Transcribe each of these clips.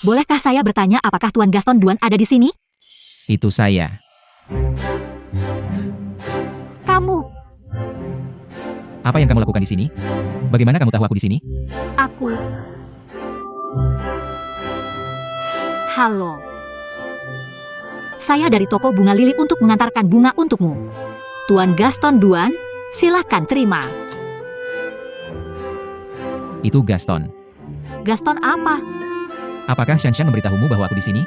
Bolehkah saya bertanya apakah Tuan Gaston Duan ada di sini? Itu saya. Kamu, Apa yang kamu lakukan di sini? Bagaimana kamu tahu aku di sini? aku. Halo. Saya dari toko bunga lili untuk mengantarkan bunga untukmu. Tuan Gaston Duan, silakan terima. Itu Gaston. Gaston apa? Apakah Shanshan memberitahumu bahwa aku di sini?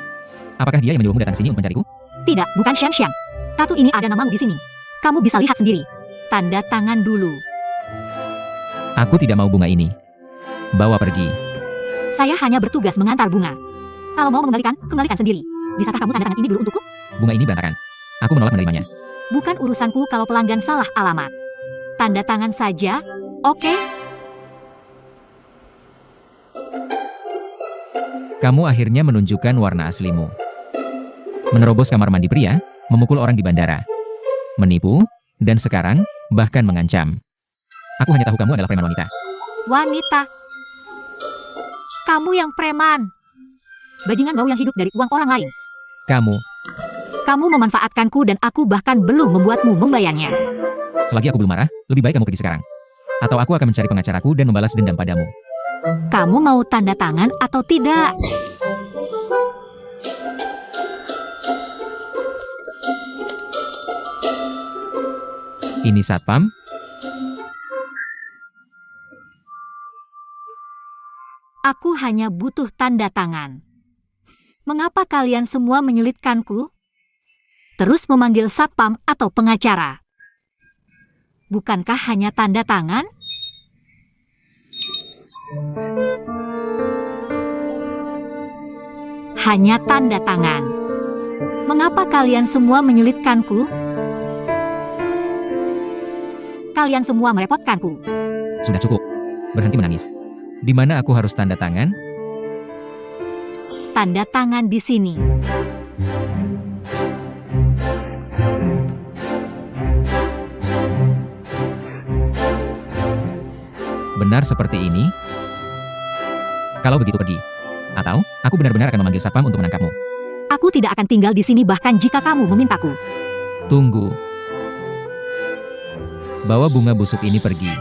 Apakah dia yang menyuruhmu datang sini untuk mencariku? Tidak, bukan Xian. Kartu ini ada namamu di sini. Kamu bisa lihat sendiri. Tanda tangan dulu. Aku tidak mau bunga ini. Bawa pergi. Saya hanya bertugas mengantar bunga. Kalau mau mengembalikan, kembalikan sendiri. Bisakah kamu tanda tangan ini dulu untukku? Bunga ini berantakan. Aku menolak menerimanya. Bukan urusanku kalau pelanggan salah alamat. Tanda tangan saja, oke? Kamu akhirnya menunjukkan warna aslimu. Menerobos kamar mandi pria, memukul orang di bandara. Menipu, dan sekarang, bahkan mengancam. Aku hanya tahu kamu adalah preman wanita. Wanita. Kamu yang preman. Bajingan bau yang hidup dari uang orang lain. Kamu, memanfaatkanku dan aku bahkan belum membuatmu membayarnya. selagi aku belum marah, lebih baik kamu pergi sekarang. Atau aku akan mencari pengacaraku dan membalas dendam padamu. Kamu mau tanda tangan atau tidak? Ini satpam? Aku hanya butuh tanda tangan. Mengapa kalian semua menyulitkanku? Terus memanggil satpam atau pengacara. Bukankah hanya tanda tangan? Hanya tanda tangan. Mengapa kalian semua menyulitkanku? Kalian semua merepotkanku. Sudah cukup. Berhenti menangis. Di mana aku harus tanda tangan? Tanda tangan di sini. Benar seperti ini? Kalau begitu pergi. Atau, aku benar-benar akan memanggil satpam untuk menangkapmu. Aku tidak akan tinggal di sini bahkan jika kamu memintaku. Tunggu. Bawa bunga busuk ini pergi.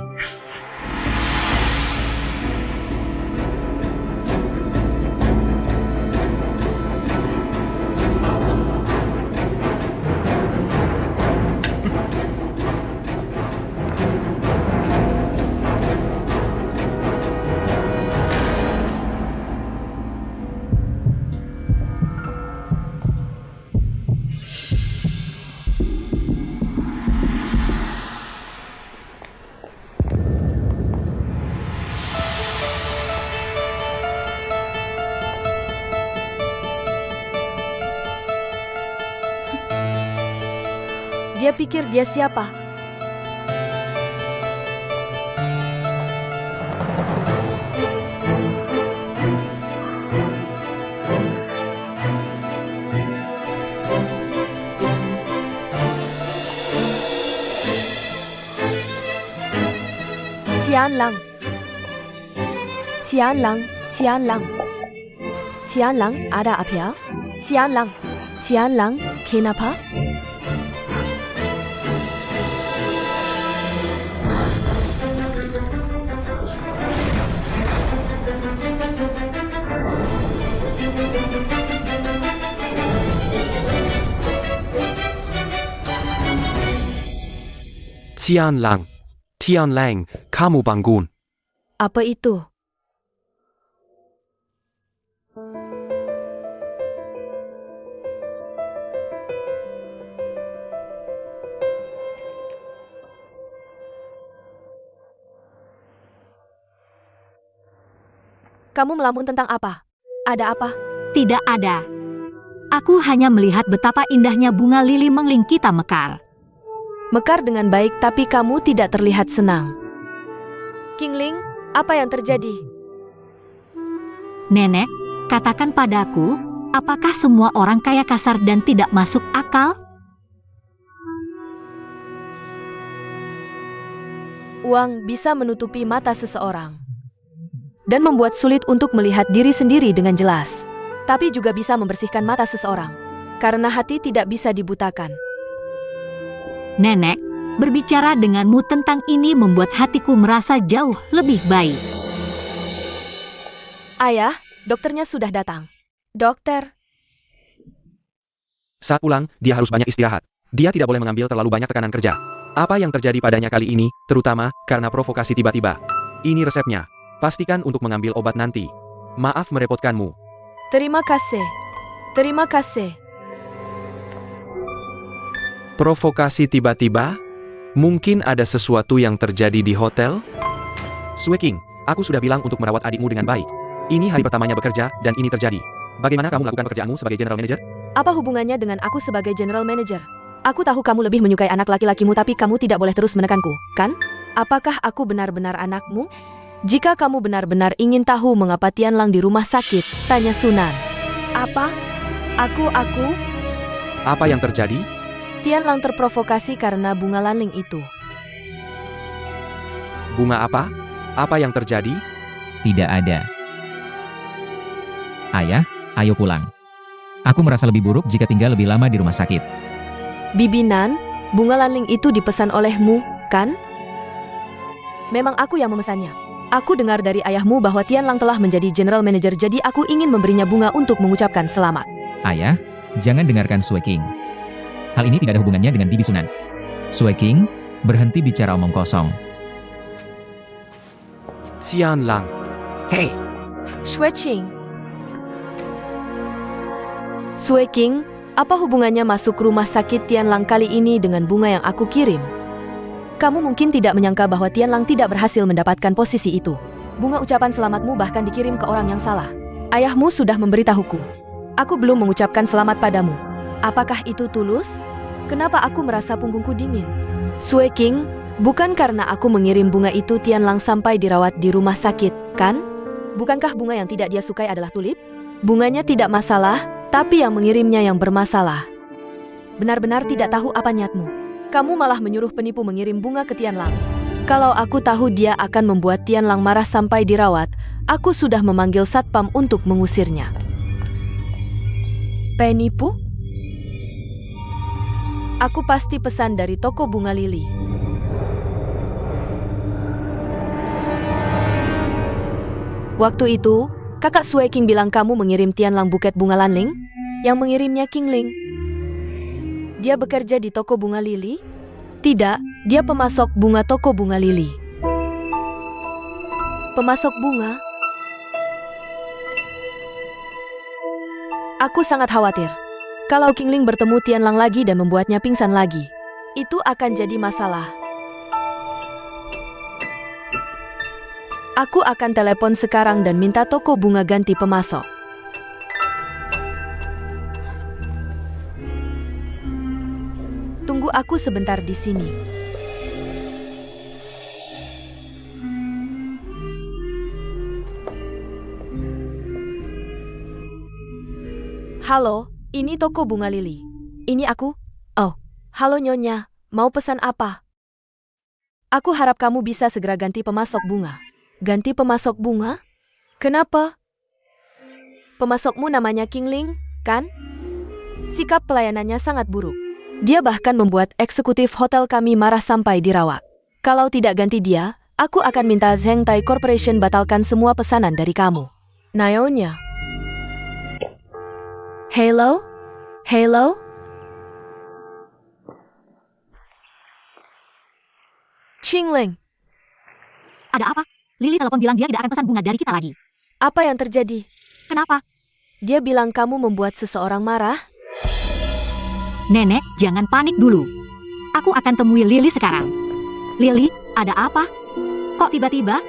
Dia pikir dia siapa? Qianlang. Qianlang, Qianlang. Qianlang, ada apa ya? Qianlang. Qianlang, kenapa? Tianlang, Tianlang, kamu bangun. Apa itu? Kamu melamun tentang apa? Ada apa? Tidak ada. Aku hanya melihat betapa indahnya bunga lili mengling kita mekar. Mekar dengan baik tapi kamu tidak terlihat senang. Qingling, apa yang terjadi? Nenek, katakan padaku, apakah semua orang kaya kasar dan tidak masuk akal? Uang bisa menutupi mata seseorang dan membuat sulit untuk melihat diri sendiri dengan jelas. tapi juga bisa membersihkan mata seseorang. Karena hati tidak bisa dibutakan. Nenek, berbicara denganmu tentang ini membuat hatiku merasa jauh lebih baik. Ayah, dokternya sudah datang. Dokter, Saat pulang, dia harus banyak istirahat. Dia tidak boleh mengambil terlalu banyak tekanan kerja. Apa yang terjadi padanya kali ini, terutama karena provokasi tiba-tiba. Ini resepnya. Pastikan untuk mengambil obat nanti. Maaf merepotkanmu. terima kasih. Terima kasih. Provokasi tiba-tiba? Mungkin ada sesuatu yang terjadi di hotel? Sue King, aku sudah bilang untuk merawat adikmu dengan baik. Ini hari pertamanya bekerja, dan ini terjadi. Bagaimana kamu melakukan pekerjaanmu sebagai general manager? Apa hubungannya dengan aku sebagai general manager? Aku tahu kamu lebih menyukai anak laki-lakimu tapi kamu tidak boleh terus menekanku, kan? Apakah aku benar-benar anakmu? Jika kamu benar-benar ingin tahu mengapa Tianlang di rumah sakit, tanya Sunan. Apa? Aku... Apa yang terjadi? Tianlang terprovokasi karena bunga lanling itu. Bunga apa? Apa yang terjadi? Tidak ada. Ayah, ayo pulang. Aku merasa lebih buruk jika tinggal lebih lama di rumah sakit. Bibi Nan, bunga lanling itu dipesan olehmu, kan? Memang aku yang memesannya. Aku dengar dari ayahmu bahwa Tianlang telah menjadi general manager, jadi aku ingin memberinya bunga untuk mengucapkan selamat. Ayah, jangan dengarkan Sue King. Hal ini tidak ada hubungannya dengan Bibi Sunan. Sue King, berhenti bicara omong kosong. Tianlang. Hei, Sue King. Sue King, apa hubungannya masuk rumah sakit Tianlang kali ini dengan bunga yang aku kirim? Kamu mungkin tidak menyangka bahwa Tianlang tidak berhasil mendapatkan posisi itu. Bunga ucapan selamatmu bahkan dikirim ke orang yang salah. Ayahmu sudah memberitahuku. Aku belum mengucapkan selamat padamu. Apakah itu tulus? Kenapa aku merasa punggungku dingin? Sue King, bukan karena aku mengirim bunga itu Tianlang sampai dirawat di rumah sakit, kan? Bukankah bunga yang tidak dia sukai adalah tulip? Bunganya tidak masalah, tapi yang mengirimnya yang bermasalah. Benar-benar tidak tahu apa niatmu. Kamu malah menyuruh penipu mengirim bunga ke Tianlang. Kalau aku tahu dia akan membuat Tianlang marah sampai dirawat, aku sudah memanggil satpam untuk mengusirnya. Penipu? Aku pasti pesan dari toko bunga lili. Waktu itu, kakak Sue King bilang kamu mengirim Tianlang buket bunga lanling? Yang mengirimnya King Ling. Dia bekerja di toko bunga lili? Tidak, dia pemasok bunga toko bunga lili. Pemasok bunga? Aku sangat khawatir. Kalau King Ling bertemu Tianlang lagi dan membuatnya pingsan lagi, itu akan jadi masalah. Aku akan telepon sekarang dan minta toko bunga ganti pemasok. Tunggu aku sebentar di sini. Halo, ini toko bunga lili. Ini aku. Oh, halo Nyonya, mau pesan apa? Aku harap kamu bisa segera ganti pemasok bunga. Ganti pemasok bunga? Kenapa? Pemasokmu namanya King Ling, kan? Sikap pelayanannya sangat buruk. Dia bahkan membuat eksekutif hotel kami marah sampai dirawat. Kalau tidak ganti dia, aku akan minta Zheng Tai Corporation batalkan semua pesanan dari kamu. Nyonya. Hello? Hello? Qingling, Ada apa? Lili telepon bilang dia tidak akan pesan bunga dari kita lagi. apa yang terjadi? Kenapa? Dia bilang kamu membuat seseorang marah? Nenek, jangan panik dulu. Aku akan temui Lili sekarang. Lili, ada apa? Kok tiba-tiba?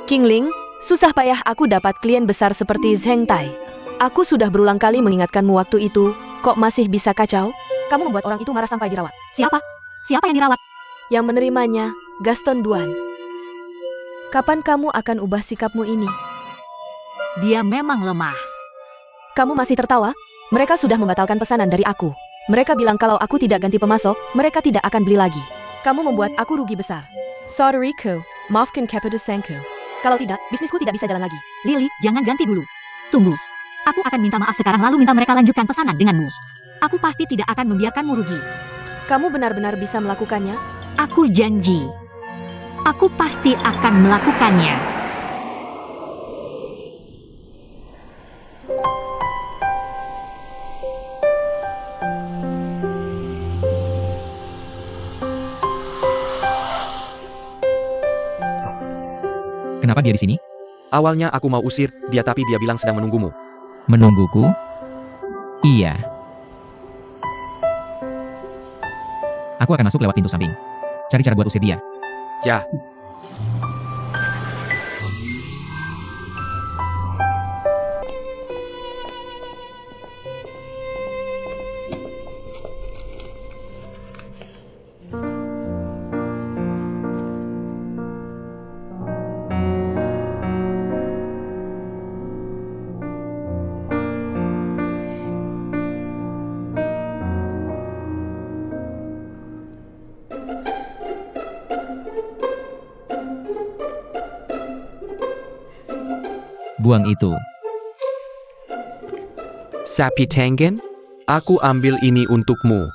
Qingling, susah payah aku dapat klien besar seperti Zheng Tai. Aku sudah berulang kali mengingatkanmu waktu itu, kok masih bisa kacau? Kamu membuat orang itu marah sampai dirawat. Siapa? Siapa yang dirawat? Yang menerimanya, Gaston Duan. Kapan kamu akan ubah sikapmu ini? Dia memang lemah. Kamu masih tertawa? Mereka sudah membatalkan pesanan dari aku. Mereka bilang kalau aku tidak ganti pemasok, mereka tidak akan beli lagi. Kamu membuat aku rugi besar. Sorry Rico, maafkan keputusanku. Kalau tidak, bisnisku tidak bisa jalan lagi. Lili, jangan ganti dulu. Tunggu. Aku akan minta maaf sekarang lalu minta mereka lanjutkan pesanan denganmu. Aku pasti tidak akan membiarkanmu rugi. Kamu benar-benar bisa melakukannya? Aku janji. Aku pasti akan melakukannya. Kenapa dia di sini? Awalnya aku mau usir dia tapi dia bilang sedang menunggumu. Menungguku? Iya. Aku akan masuk lewat pintu samping. Cari cara buat usir dia. Ya, Buang itu. Sapi Tengen, aku ambil ini untukmu.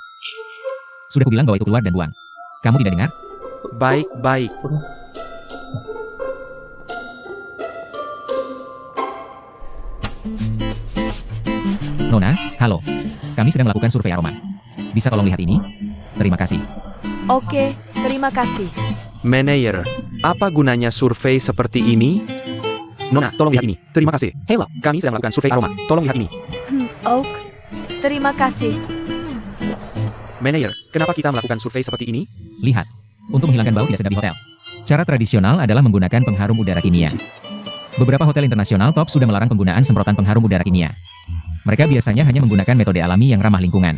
Sudah kubilang bawa itu keluar dan buang. Kamu tidak dengar? Baik-baik. Nona, halo. Kami sedang melakukan survei aroma. Bisa tolong lihat ini? Terima kasih. Oke, terima kasih. Manager, apa gunanya survei seperti ini? Nona, tolong lihat ini. Terima kasih. Halo, kami sedang melakukan survei aroma. Tolong lihat ini. Oak, terima kasih. Manager, kenapa kita melakukan survei seperti ini? Lihat. Untuk menghilangkan bau tidak sedap di hotel. Cara tradisional adalah menggunakan pengharum udara kimia. Beberapa hotel internasional top sudah melarang penggunaan semprotan pengharum udara kimia. Mereka biasanya hanya menggunakan metode alami yang ramah lingkungan.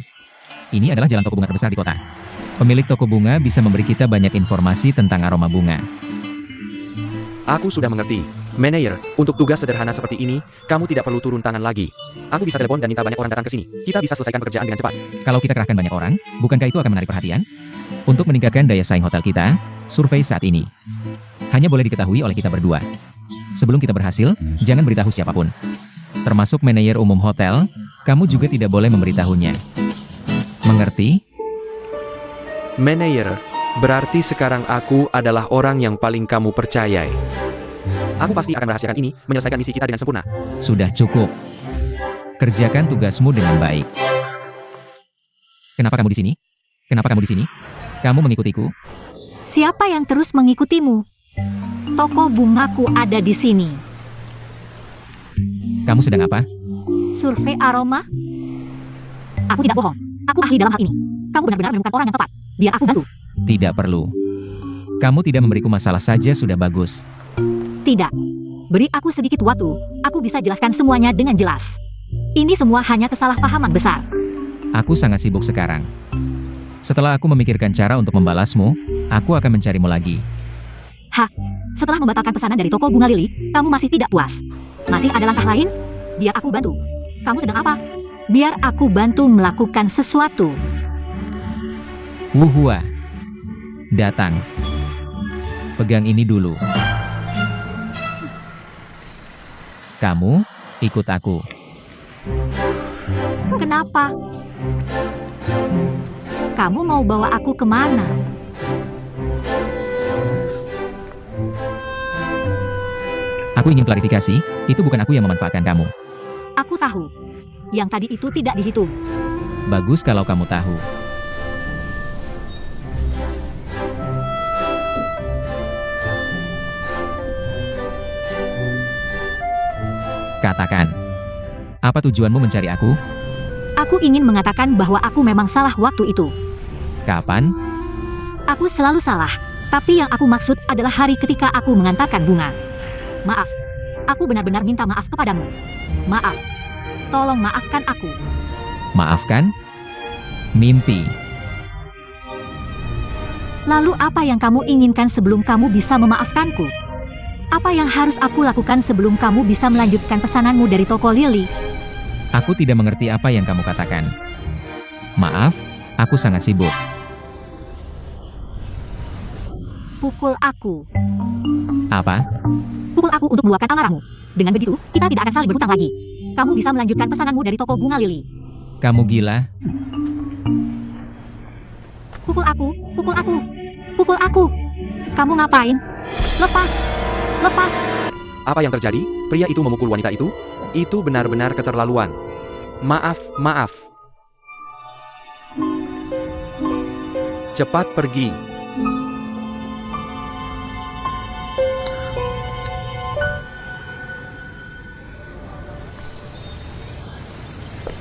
Ini adalah jalan toko bunga terbesar di kota. Pemilik toko bunga bisa memberi kita banyak informasi tentang aroma bunga. Aku sudah mengerti. Manager, untuk tugas sederhana seperti ini, kamu tidak perlu turun tangan lagi. Aku bisa telepon dan minta banyak orang datang ke sini. Kita bisa selesaikan pekerjaan dengan cepat. Kalau kita kerahkan banyak orang, bukankah itu akan menarik perhatian? Untuk meningkatkan daya saing hotel kita, survei saat ini hanya boleh diketahui oleh kita berdua. Sebelum kita berhasil, jangan beritahu siapapun. Termasuk manajer umum hotel, kamu juga tidak boleh memberitahunya. Mengerti? Manager, berarti sekarang aku adalah orang yang paling kamu percayai. Aku pasti akan merahasiakan ini, menyelesaikan misi kita dengan sempurna. Sudah cukup. Kerjakan tugasmu dengan baik. Kenapa kamu di sini? Kenapa kamu di sini? Kamu mengikutiku? Siapa yang terus mengikutimu? Toko bungaku ada di sini. Kamu sedang apa? Survei aroma? Aku tidak bohong. Aku ahli dalam hal ini. Kamu benar-benar menemukan orang yang tepat. Biar aku bantu. Tidak perlu. Kamu tidak memberiku masalah saja sudah bagus. Tidak. Beri aku sedikit waktu. Aku bisa jelaskan semuanya dengan jelas. Ini semua hanya kesalahpahaman besar. Aku sangat sibuk sekarang. Setelah aku memikirkan cara untuk membalasmu, aku akan mencarimu lagi. Setelah membatalkan pesanan dari toko bunga lili, kamu masih tidak puas. Masih ada langkah lain? Biar aku bantu. Kamu sedang apa? Biar aku bantu melakukan sesuatu. Wuhua. Datang. Pegang ini dulu. Kamu, ikut aku. Kenapa? Kamu mau bawa aku kemana? Aku ingin klarifikasi, itu bukan aku yang memanfaatkan kamu. Aku tahu. Yang tadi itu tidak dihitung. Bagus kalau kamu tahu. Katakan. Apa tujuanmu mencari aku? Aku ingin mengatakan bahwa aku memang salah waktu itu. Kapan? Aku selalu salah. Tapi yang aku maksud adalah hari ketika aku mengantarkan bunga. Maaf. Aku benar-benar minta maaf kepadamu. Maaf. Tolong maafkan aku. Maafkan? Mimpi. Lalu apa yang kamu inginkan sebelum kamu bisa memaafkanku? Apa yang harus aku lakukan sebelum kamu bisa melanjutkan pesananmu dari toko lili? Aku tidak mengerti apa yang kamu katakan. Maaf, aku sangat sibuk. Pukul aku. Apa? Pukul aku untuk meluapkan amarahmu. Dengan begitu, kita tidak akan saling berhutang lagi. kamu bisa melanjutkan pesananmu dari toko bunga lili. Kamu gila? Pukul aku, pukul aku, pukul aku. Kamu ngapain? Lepas, lepas. Apa yang terjadi? Pria itu memukul wanita itu? Itu benar-benar keterlaluan. Maaf, maaf. Cepat pergi.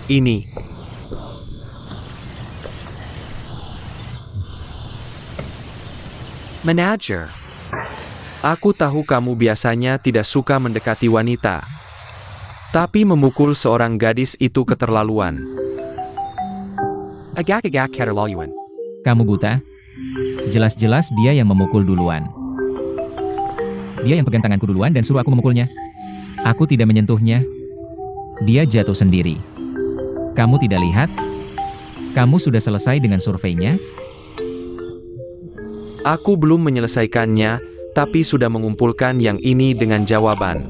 Ini. Manager. Aku tahu kamu biasanya tidak suka mendekati wanita. Tapi memukul seorang gadis itu keterlaluan. Agak-agak keterlaluan. Kamu buta? Jelas-jelas dia yang memukul duluan. Dia yang pegang tanganku duluan dan suruh aku memukulnya. Aku tidak menyentuhnya. Dia jatuh sendiri. Kamu tidak lihat? Kamu sudah selesai dengan surveinya? Aku belum menyelesaikannya, tapi sudah mengumpulkan yang ini dengan jawaban.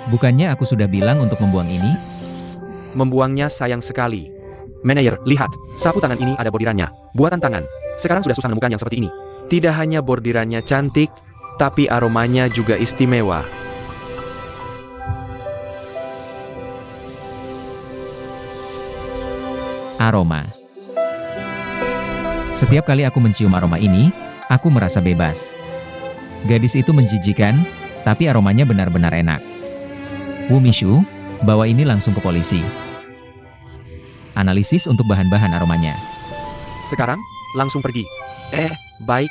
Bukannya aku sudah bilang untuk membuang ini? Membuangnya sayang sekali. Manajer, lihat, sapu tangan ini ada bordirannya. Buatan tangan. Sekarang sudah susah menemukan yang seperti ini. Tidak hanya bordirannya cantik, tapi aromanya juga istimewa. Aroma. Setiap kali aku mencium aroma ini, aku merasa bebas. Gadis itu menjijikan, tapi aromanya benar-benar enak. Wu Mishu, bawa ini langsung ke polisi. Analisis untuk bahan-bahan aromanya. Sekarang, langsung pergi. Baik.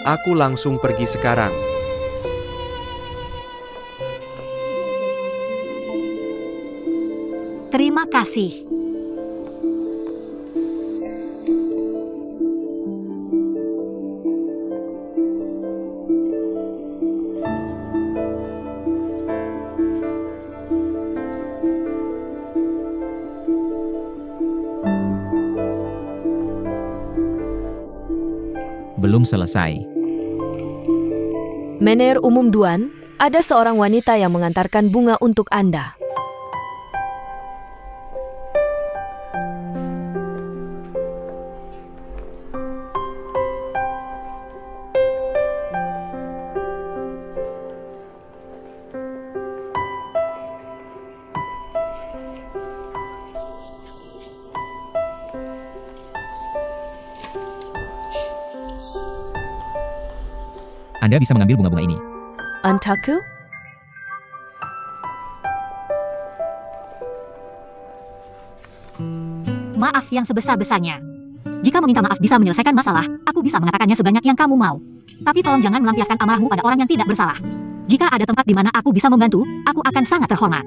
Aku langsung pergi sekarang. Terima kasih. Belum selesai. Mener Umum Duan, ada seorang wanita yang mengantarkan bunga untuk Anda. Anda bisa mengambil bunga-bunga ini. Antaku? Maaf yang sebesar-besarnya. Jika meminta maaf bisa menyelesaikan masalah, aku bisa mengatakannya sebanyak yang kamu mau. Tapi tolong jangan melampiaskan amarahmu pada orang yang tidak bersalah. Jika ada tempat di mana aku bisa membantu, aku akan sangat terhormat.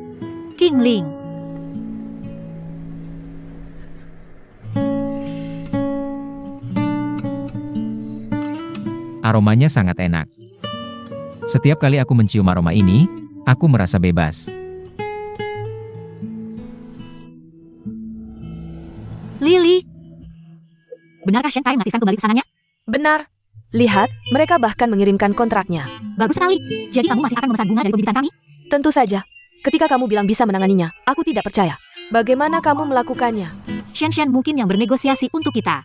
King Ling. Aromanya sangat enak. Setiap kali aku mencium aroma ini, aku merasa bebas. Lily. Benarkah Shanghai mengaktifkan kembali pesanannya? Benar. Lihat, mereka bahkan mengirimkan kontraknya. Bagus sekali. Jadi kamu masih akan memesan bunga dari pembibitan kami? Tentu saja. Ketika kamu bilang bisa menanganinya, aku tidak percaya. Bagaimana kamu melakukannya? Shan mungkin yang bernegosiasi untuk kita.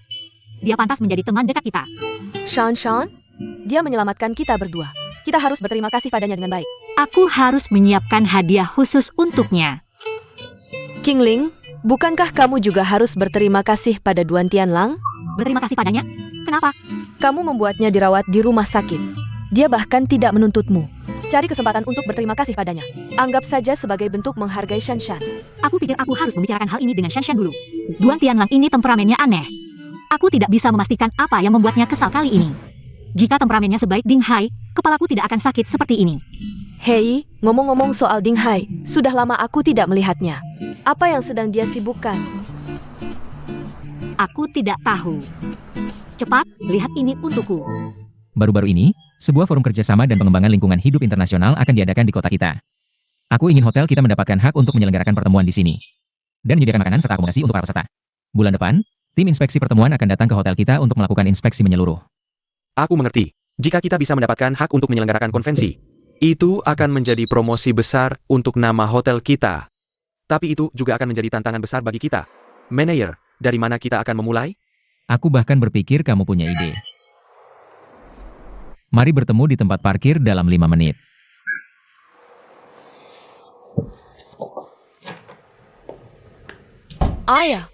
Dia pantas menjadi teman dekat kita. Shan? Dia menyelamatkan kita berdua. Kita harus berterima kasih padanya dengan baik. Aku harus menyiapkan hadiah khusus untuknya. King Ling, bukankah kamu juga harus berterima kasih pada Duan Tianlang? Berterima kasih padanya? Kenapa? Kamu membuatnya dirawat di rumah sakit. Dia bahkan tidak menuntutmu. Cari kesempatan untuk berterima kasih padanya. Anggap saja sebagai bentuk menghargai Shan. Aku pikir aku harus membicarakan hal ini dengan Shan dulu. Duan Tianlang ini temperamennya aneh. Aku tidak bisa memastikan apa yang membuatnya kesal kali ini. Jika temperamennya sebaik Ding Hai, kepalaku tidak akan sakit seperti ini. Hei, ngomong-ngomong soal Ding Hai, sudah lama aku tidak melihatnya. Apa yang sedang dia sibukkan? Aku tidak tahu. Cepat, lihat ini untukku. Baru-baru ini, sebuah forum kerjasama dan pengembangan lingkungan hidup internasional akan diadakan di kota kita. Aku ingin hotel kita mendapatkan hak untuk menyelenggarakan pertemuan di sini. Dan menyediakan makanan serta akomodasi untuk para peserta. Bulan depan, tim inspeksi pertemuan akan datang ke hotel kita untuk melakukan inspeksi menyeluruh. Aku mengerti. Jika kita bisa mendapatkan hak untuk menyelenggarakan konvensi, itu akan menjadi promosi besar untuk nama hotel kita. Tapi itu juga akan menjadi tantangan besar bagi kita. Manager, dari mana kita akan memulai? Aku bahkan berpikir kamu punya ide. Mari bertemu di tempat parkir dalam 5 menit. Ayah,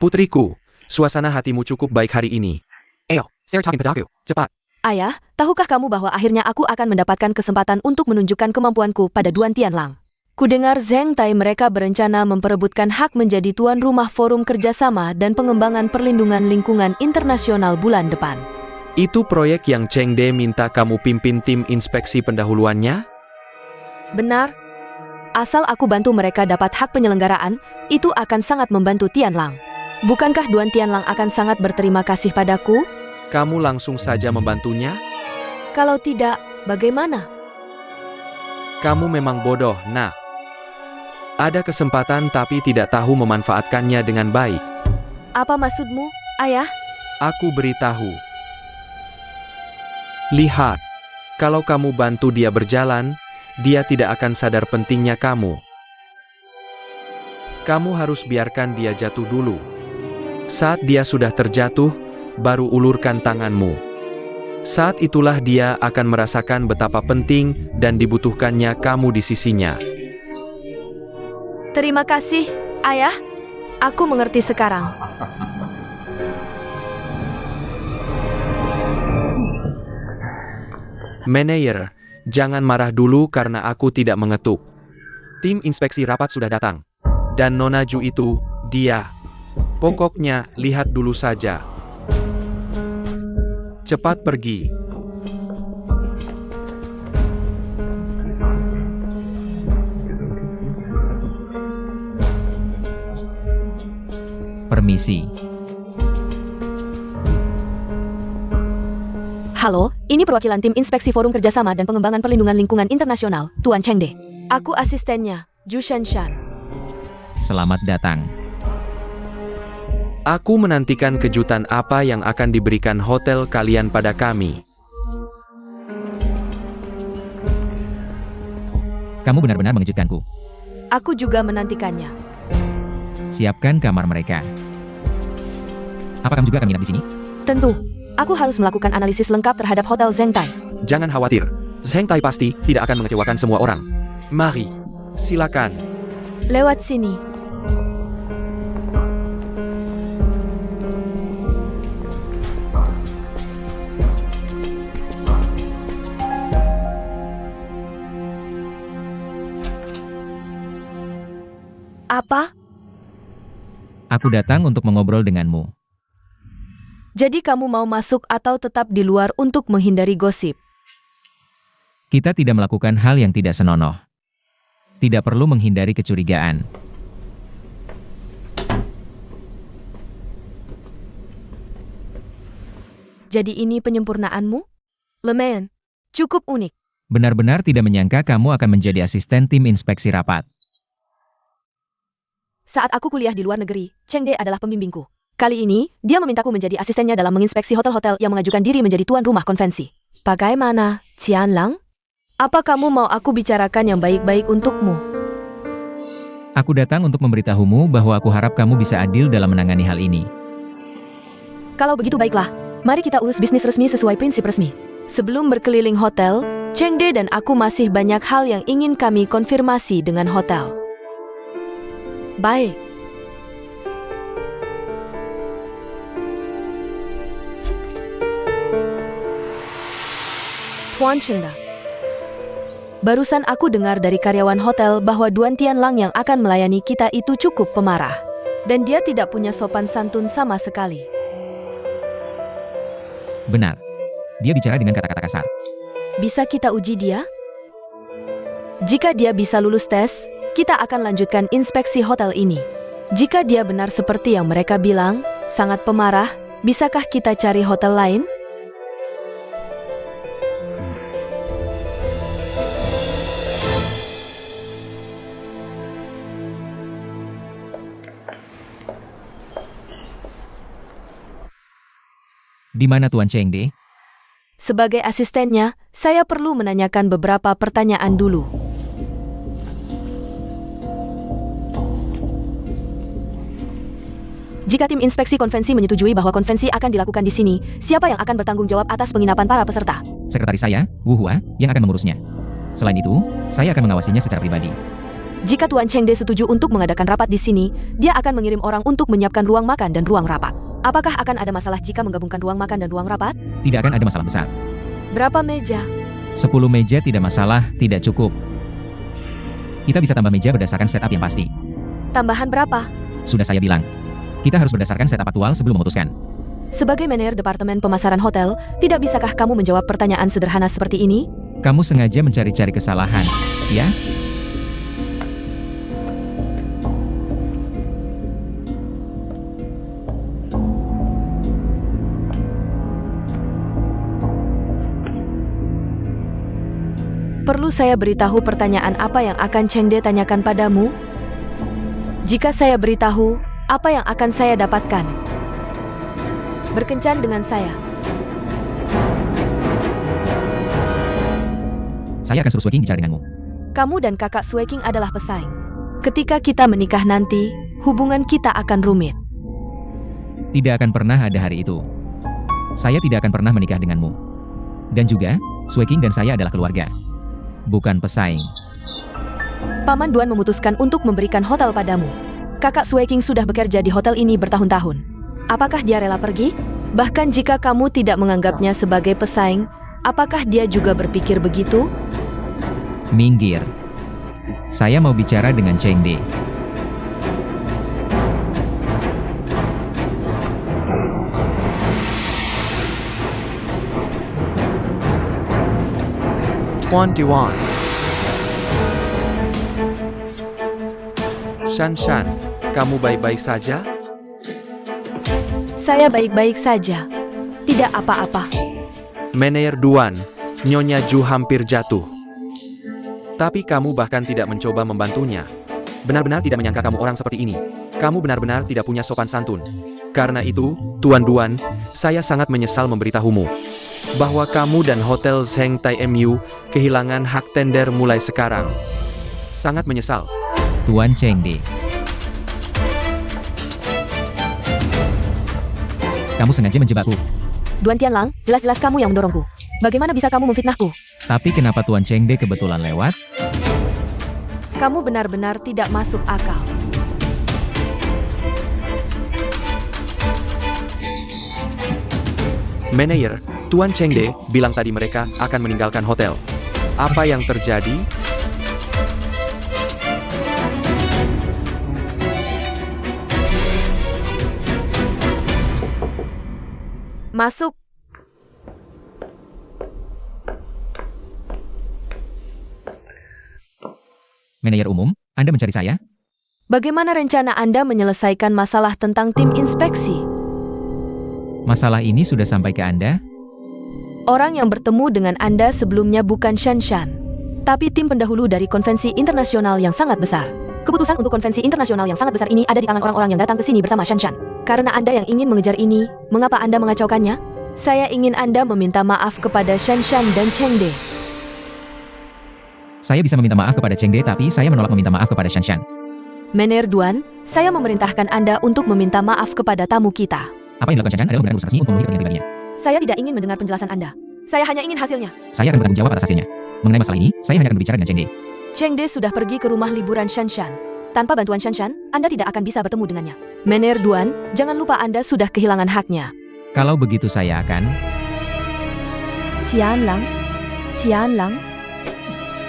Putriku, suasana hatimu cukup baik hari ini. Ayo, Sarah talking padaku, cepat. ayah, tahukah kamu bahwa akhirnya aku akan mendapatkan kesempatan untuk menunjukkan kemampuanku pada Duan Tianlang? Kudengar Zheng Tai mereka berencana memperebutkan hak menjadi tuan rumah Forum Kerjasama dan Pengembangan Perlindungan Lingkungan Internasional bulan depan. Itu proyek yang Cheng De minta kamu pimpin tim inspeksi pendahuluannya? Benar. Asal aku bantu mereka dapat hak penyelenggaraan, itu akan sangat membantu Tianlang. Bukankah Duan Tianlang akan sangat berterima kasih padaku? Kamu langsung saja membantunya? Kalau tidak, bagaimana? Kamu memang bodoh, nak. Ada kesempatan tapi tidak tahu memanfaatkannya dengan baik. Apa maksudmu, ayah? Aku beritahu. Lihat, kalau kamu bantu dia berjalan, dia tidak akan sadar pentingnya kamu. Kamu harus biarkan dia jatuh dulu. Saat dia sudah terjatuh, baru ulurkan tanganmu. Saat itulah dia akan merasakan betapa penting dan dibutuhkannya kamu di sisinya. Terima kasih, ayah. Aku mengerti sekarang. Manager, jangan marah dulu karena aku tidak mengetuk. Tim inspeksi rapat sudah datang. Dan Nona Ju itu, dia. Pokoknya, lihat dulu saja. Cepat pergi. Permisi. Halo, ini perwakilan tim inspeksi Forum Kerjasama dan Pengembangan Perlindungan Lingkungan Internasional, Tuan Cheng De. Aku asistennya, Ju Shanshan. Selamat datang. Aku menantikan kejutan apa yang akan diberikan hotel kalian pada kami. Kamu benar-benar mengejutkanku. Aku juga menantikannya. Siapkan kamar mereka. Apa kamu juga akan nginap di sini? Tentu, aku harus melakukan analisis lengkap terhadap Hotel Zheng Tai. Jangan khawatir, Zheng Tai pasti tidak akan mengecewakan semua orang. Mari, silakan. Lewat sini. Apa? Aku datang untuk mengobrol denganmu. Jadi kamu mau masuk atau tetap di luar untuk menghindari gosip? Kita tidak melakukan hal yang tidak senonoh. Tidak perlu menghindari kecurigaan. Jadi ini penyempurnaanmu? Lemen, cukup unik. Benar-benar tidak menyangka kamu akan menjadi asisten tim inspeksi rapat. Saat aku kuliah di luar negeri, Cheng De adalah pembimbingku. Kali ini, dia memintaku menjadi asistennya dalam menginspeksi hotel-hotel yang mengajukan diri menjadi tuan rumah konvensi. Bagaimana, Tianlang? Apa kamu mau aku bicarakan yang baik-baik untukmu? Aku datang untuk memberitahumu bahwa aku harap kamu bisa adil dalam menangani hal ini. Kalau begitu baiklah, mari kita urus bisnis resmi sesuai prinsip resmi. Sebelum berkeliling hotel, Cheng De dan aku masih banyak hal yang ingin kami konfirmasi dengan hotel. Baik. Tuan Cheng De. Barusan aku dengar dari karyawan hotel bahwa Duan Tianlang yang akan melayani kita itu cukup pemarah. Dan dia tidak punya sopan santun sama sekali. Benar. Dia bicara dengan kata-kata kasar. Bisa kita uji dia? Jika dia bisa lulus tes, kita akan lanjutkan inspeksi hotel ini. Jika dia benar seperti yang mereka bilang, sangat pemarah, bisakah kita cari hotel lain? Di mana Tuan Chengde? Sebagai asistennya, saya perlu menanyakan beberapa pertanyaan dulu. Jika tim inspeksi konvensi menyetujui bahwa konvensi akan dilakukan di sini, siapa yang akan bertanggung jawab atas penginapan para peserta? Sekretaris saya, Wu Hua, yang akan mengurusnya. Selain itu, saya akan mengawasinya secara pribadi. Jika Tuan Chengde setuju untuk mengadakan rapat di sini, dia akan mengirim orang untuk menyiapkan ruang makan dan ruang rapat. Apakah akan ada masalah jika menggabungkan ruang makan dan ruang rapat? Tidak akan ada masalah besar. Berapa meja? 10 meja tidak masalah, tidak cukup. Kita bisa tambah meja berdasarkan setup yang pasti. Tambahan berapa? Sudah saya bilang. Kita harus berdasarkan setup aktual sebelum memutuskan. Sebagai manajer Departemen Pemasaran Hotel, tidak bisakah kamu menjawab pertanyaan sederhana seperti ini? Kamu sengaja mencari-cari kesalahan, ya? Perlu saya beritahu pertanyaan apa yang akan Chengde tanyakan padamu? Jika saya beritahu, apa yang akan saya dapatkan? Berkencan dengan saya. Saya akan suruh Sui King bicara denganmu. Kamu dan kakak Sui King adalah pesaing. Ketika kita menikah nanti, hubungan kita akan rumit. Tidak akan pernah ada hari itu. Saya tidak akan pernah menikah denganmu. Dan juga, Sui King dan saya adalah keluarga. Bukan pesaing. Paman Duan memutuskan untuk memberikan hotel padamu. Kakak Sui King sudah bekerja di hotel ini bertahun-tahun. Apakah dia rela pergi? Bahkan jika kamu tidak menganggapnya sebagai pesaing, apakah dia juga berpikir begitu? Minggir. Saya mau bicara dengan Chengde. Tuan Duan. Shan, kamu baik-baik saja? Saya baik-baik saja. Tidak apa-apa. Manajer Duan, Nyonya Ju hampir jatuh. Tapi kamu bahkan tidak mencoba membantunya. Benar-benar tidak menyangka kamu orang seperti ini. Kamu benar-benar tidak punya sopan santun. Karena itu, Tuan Duan, saya sangat menyesal memberitahumu bahwa kamu dan Hotel Zheng Tai Mu kehilangan hak tender mulai sekarang. Sangat menyesal. Tuan Chengde. Kamu sengaja menjebakku. Duan Tianlang, jelas-jelas kamu yang mendorongku. Bagaimana bisa kamu memfitnahku? Tapi kenapa Tuan Chengde kebetulan lewat? Kamu benar-benar tidak masuk akal. Manajer, Tuan Chengde bilang tadi mereka akan meninggalkan hotel. Apa yang terjadi? Masuk. Manajer umum, Anda mencari saya? Bagaimana rencana Anda menyelesaikan masalah tentang tim inspeksi? Masalah ini sudah sampai ke Anda? Orang yang bertemu dengan Anda sebelumnya bukan Shan Shan, tapi tim pendahulu dari konvensi internasional yang sangat besar. Keputusan untuk konvensi internasional yang sangat besar ini ada di tangan orang-orang yang datang ke sini bersama Shan Shan. Karena Anda yang ingin mengejar ini, mengapa Anda mengacaukannya? Saya ingin Anda meminta maaf kepada Shan Shan dan Chengde. Saya bisa meminta maaf kepada Chengde, tapi saya menolak meminta maaf kepada Shan Shan. Manajer Duan, saya memerintahkan Anda untuk meminta maaf kepada tamu kita. Apa yang dilakukan Shan Shan adalah benar urusan resmi untuk memenuhi kepentingan pribadinya. Saya tidak ingin mendengar penjelasan Anda. Saya hanya ingin hasilnya. Saya akan bertanggung jawab atas hasilnya. Mengenai masalah ini, saya hanya akan berbicara dengan Chengde. Chengde sudah pergi ke rumah liburan Shan Shan. Tanpa bantuan Shan Shan, Anda tidak akan bisa bertemu dengannya. Manajer Duan, jangan lupa Anda sudah kehilangan haknya. Kalau begitu saya akan... Xianlang, Xianlang,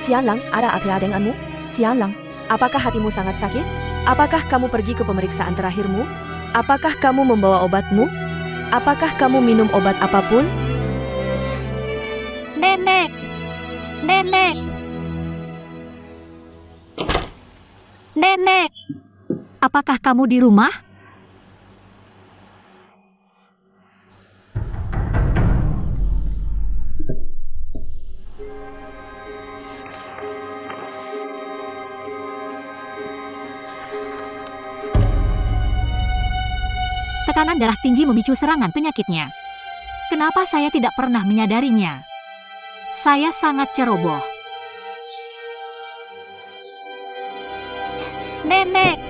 Xianlang, ada apa denganmu? Xianlang, apakah hatimu sangat sakit? Apakah kamu pergi ke pemeriksaan terakhirmu? Apakah kamu membawa obatmu? Apakah kamu minum obat apapun? Nenek! Nenek! Nenek! Apakah kamu di rumah? Tekanan darah tinggi memicu serangan penyakitnya. Kenapa saya tidak pernah menyadarinya? Saya sangat ceroboh. Nenek!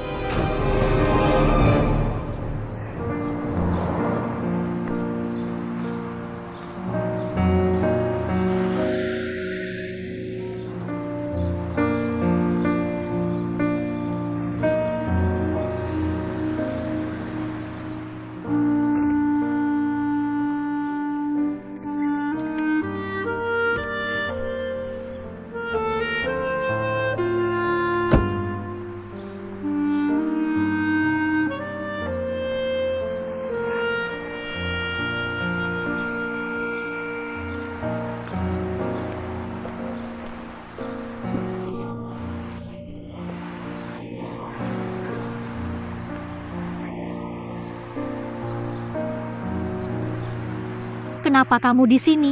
Kenapa kamu di sini?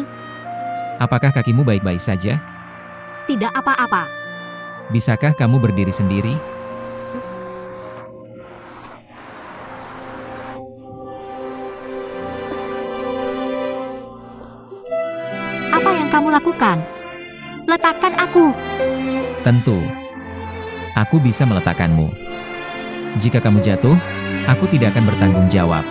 Apakah kakimu baik-baik saja? Tidak apa-apa. Bisakah kamu berdiri sendiri? Apa yang kamu lakukan? Letakkan aku. Tentu. Aku bisa meletakkanmu. Jika kamu jatuh, aku tidak akan bertanggung jawab.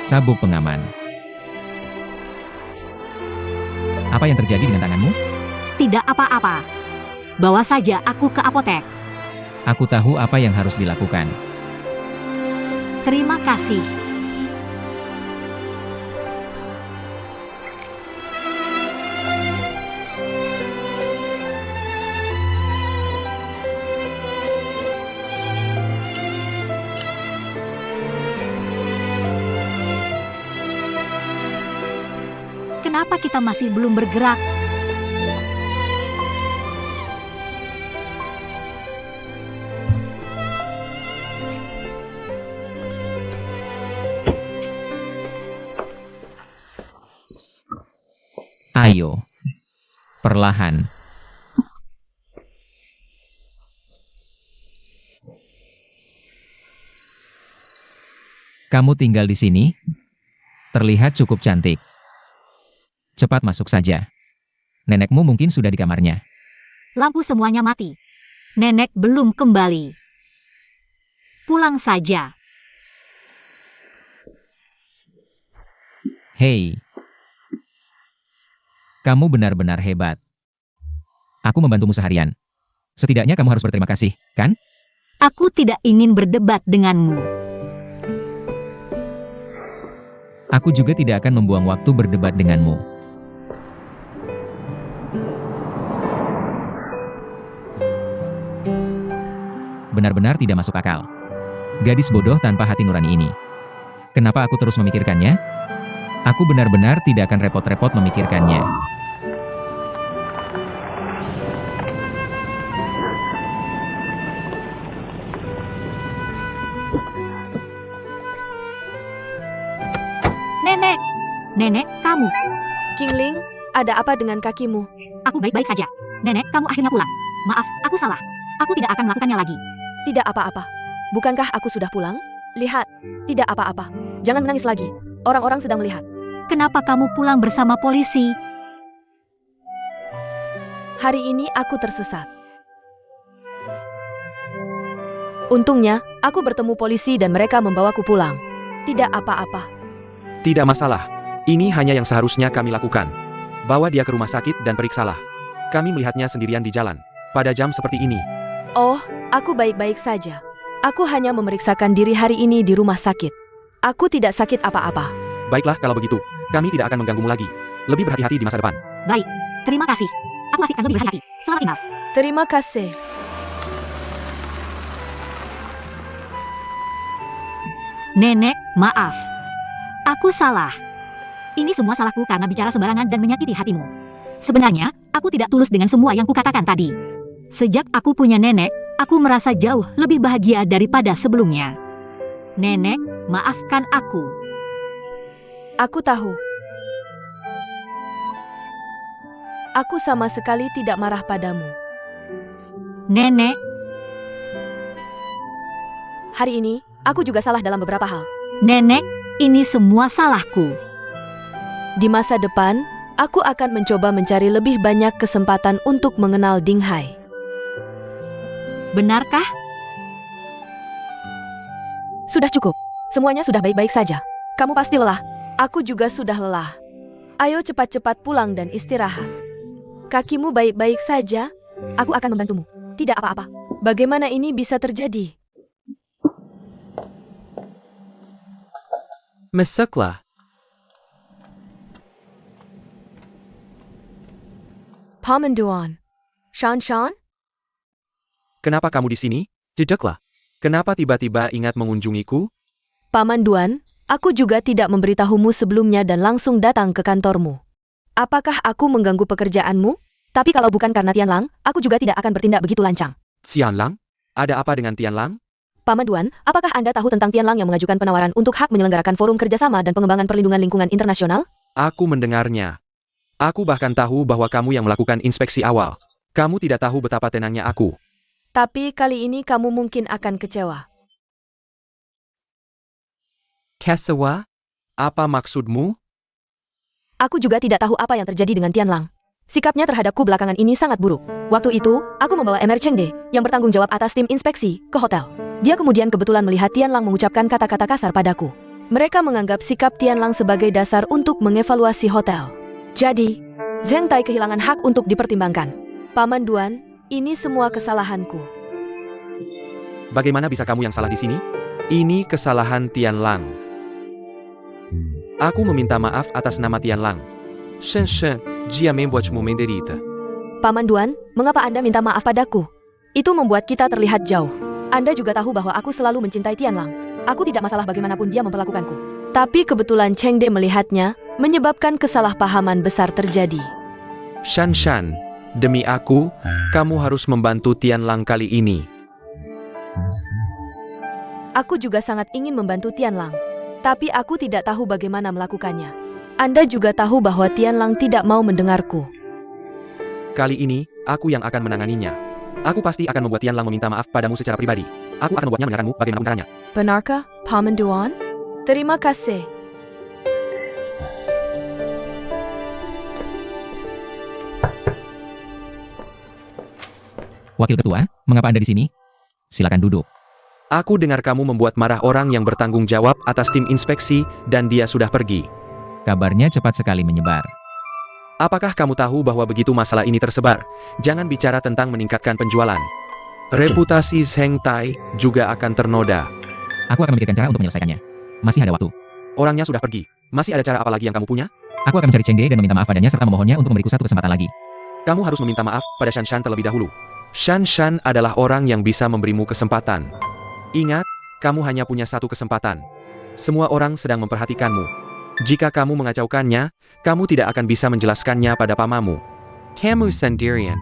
Sabuk pengaman. Apa yang terjadi dengan tanganmu? Tidak apa-apa. Bawa saja aku ke apotek. Aku tahu apa yang harus dilakukan. Terima kasih. Kenapa kita masih belum bergerak? Ayo. Perlahan. Kamu tinggal di sini? Terlihat cukup cantik. Cepat masuk saja. Nenekmu mungkin sudah di kamarnya. Lampu semuanya mati. Nenek belum kembali. Pulang saja. Hei. Kamu benar-benar hebat. Aku membantumu seharian. Setidaknya kamu harus berterima kasih, kan? Aku tidak ingin berdebat denganmu. Aku juga tidak akan membuang waktu berdebat denganmu. Benar-benar tidak masuk akal. Gadis bodoh tanpa hati nurani ini. Kenapa aku terus memikirkannya? Aku benar-benar tidak akan repot-repot memikirkannya. Nenek! Nenek, kamu. Qingling, ada apa dengan kakimu? Aku baik-baik saja. Nenek, kamu akhirnya pulang. Maaf, aku salah. Aku tidak akan melakukannya lagi. Tidak apa-apa. Bukankah aku sudah pulang? Lihat, tidak apa-apa. Jangan menangis lagi. Orang-orang sedang melihat. Kenapa kamu pulang bersama polisi? Hari ini aku tersesat. Untungnya, aku bertemu polisi dan mereka membawaku pulang. Tidak apa-apa. Tidak masalah. Ini hanya yang seharusnya kami lakukan. Bawa dia ke rumah sakit dan periksalah. Kami melihatnya sendirian di jalan. Pada jam seperti ini. Oh, aku baik-baik saja. Aku hanya memeriksakan diri hari ini di rumah sakit. Aku tidak sakit apa-apa. Baiklah kalau begitu. Kami tidak akan mengganggumu lagi. Lebih berhati-hati di masa depan. Baik, terima kasih. Aku pasti akan lebih berhati-hati. Selamat tinggal. Terima kasih. Nenek, maaf. Aku salah. Ini semua salahku karena bicara sembarangan dan menyakiti hatimu. Sebenarnya, aku tidak tulus dengan semua yang kukatakan tadi. Sejak aku punya nenek, aku merasa jauh lebih bahagia daripada sebelumnya. Nenek, maafkan aku. Aku tahu. Aku sama sekali tidak marah padamu. Nenek, Hari ini, aku juga salah dalam beberapa hal. Nenek, ini semua salahku. Di masa depan, aku akan mencoba mencari lebih banyak kesempatan untuk mengenal Ding Hai. Benarkah? Sudah cukup. Semuanya sudah baik-baik saja. Kamu pasti lelah. Aku juga sudah lelah. Ayo cepat-cepat pulang dan istirahat. Kakimu baik-baik saja. Aku akan membantumu. Tidak apa-apa. Bagaimana ini bisa terjadi? Masuklah. Paman Duan. Shan Shan? Kenapa kamu di sini? Duduklah. Kenapa tiba-tiba ingat mengunjungiku? Paman Duan, aku juga tidak memberitahumu sebelumnya dan langsung datang ke kantormu. Apakah aku mengganggu pekerjaanmu? Tapi kalau bukan karena Tianlang, aku juga tidak akan bertindak begitu lancang. Tianlang? Ada apa dengan Tianlang? Paman Duan, apakah Anda tahu tentang Tianlang yang mengajukan penawaran untuk hak menyelenggarakan forum kerjasama dan pengembangan perlindungan lingkungan internasional? Aku mendengarnya. Aku bahkan tahu bahwa kamu yang melakukan inspeksi awal. Kamu tidak tahu betapa tenangnya aku. Tapi kali ini kamu mungkin akan kecewa. Kecewa? Apa maksudmu? Aku juga tidak tahu apa yang terjadi dengan Tianlang. Sikapnya terhadapku belakangan ini sangat buruk. Waktu itu, aku membawa Emer Chengde, yang bertanggung jawab atas tim inspeksi, ke hotel. Dia kemudian kebetulan melihat Tianlang mengucapkan kata-kata kasar padaku. Mereka menganggap sikap Tianlang sebagai dasar untuk mengevaluasi hotel. Jadi, Zheng Tai kehilangan hak untuk dipertimbangkan. Paman Duan, ini semua kesalahanku. Bagaimana bisa kamu yang salah di sini? Ini kesalahan Tianlang. Aku meminta maaf atas nama Tianlang. Shen, dia membuatmu menderita. Paman Duan, mengapa Anda minta maaf padaku? Itu membuat kita terlihat jauh. Anda juga tahu bahwa aku selalu mencintai Tianlang. Aku tidak masalah bagaimanapun dia memperlakukanku. Tapi kebetulan Chengde melihatnya, menyebabkan kesalahpahaman besar terjadi. Shan, demi aku, kamu harus membantu Tianlang kali ini. Aku juga sangat ingin membantu Tianlang. Tapi aku tidak tahu bagaimana melakukannya. Anda juga tahu bahwa Tianlang tidak mau mendengarku. Kali ini, aku yang akan menanganinya. Aku pasti akan membuat Tianlang meminta maaf padamu secara pribadi. Aku akan membuatnya menyerahkanmu bagaimanapun caranya. Benarkah, Paman Duan? Terima kasih. Wakil Ketua, mengapa Anda di sini? Silakan duduk. Aku dengar kamu membuat marah orang yang bertanggung jawab atas tim inspeksi dan dia sudah pergi. Kabarnya cepat sekali menyebar. Apakah kamu tahu bahwa begitu masalah ini tersebar, jangan bicara tentang meningkatkan penjualan. Reputasi Zheng Tai juga akan ternoda. Aku akan memikirkan cara untuk menyelesaikannya. Masih ada waktu. Orangnya sudah pergi. Masih ada cara apa lagi yang kamu punya? Aku akan mencari Chengde dan meminta maaf padanya serta memohonnya untuk memberiku satu kesempatan lagi. Kamu harus meminta maaf pada Shan terlebih dahulu. Shan adalah orang yang bisa memberimu kesempatan. Ingat, kamu hanya punya satu kesempatan. Semua orang sedang memperhatikanmu. Jika kamu mengacaukannya, kamu tidak akan bisa menjelaskannya pada pamamu. Kamu sendirian.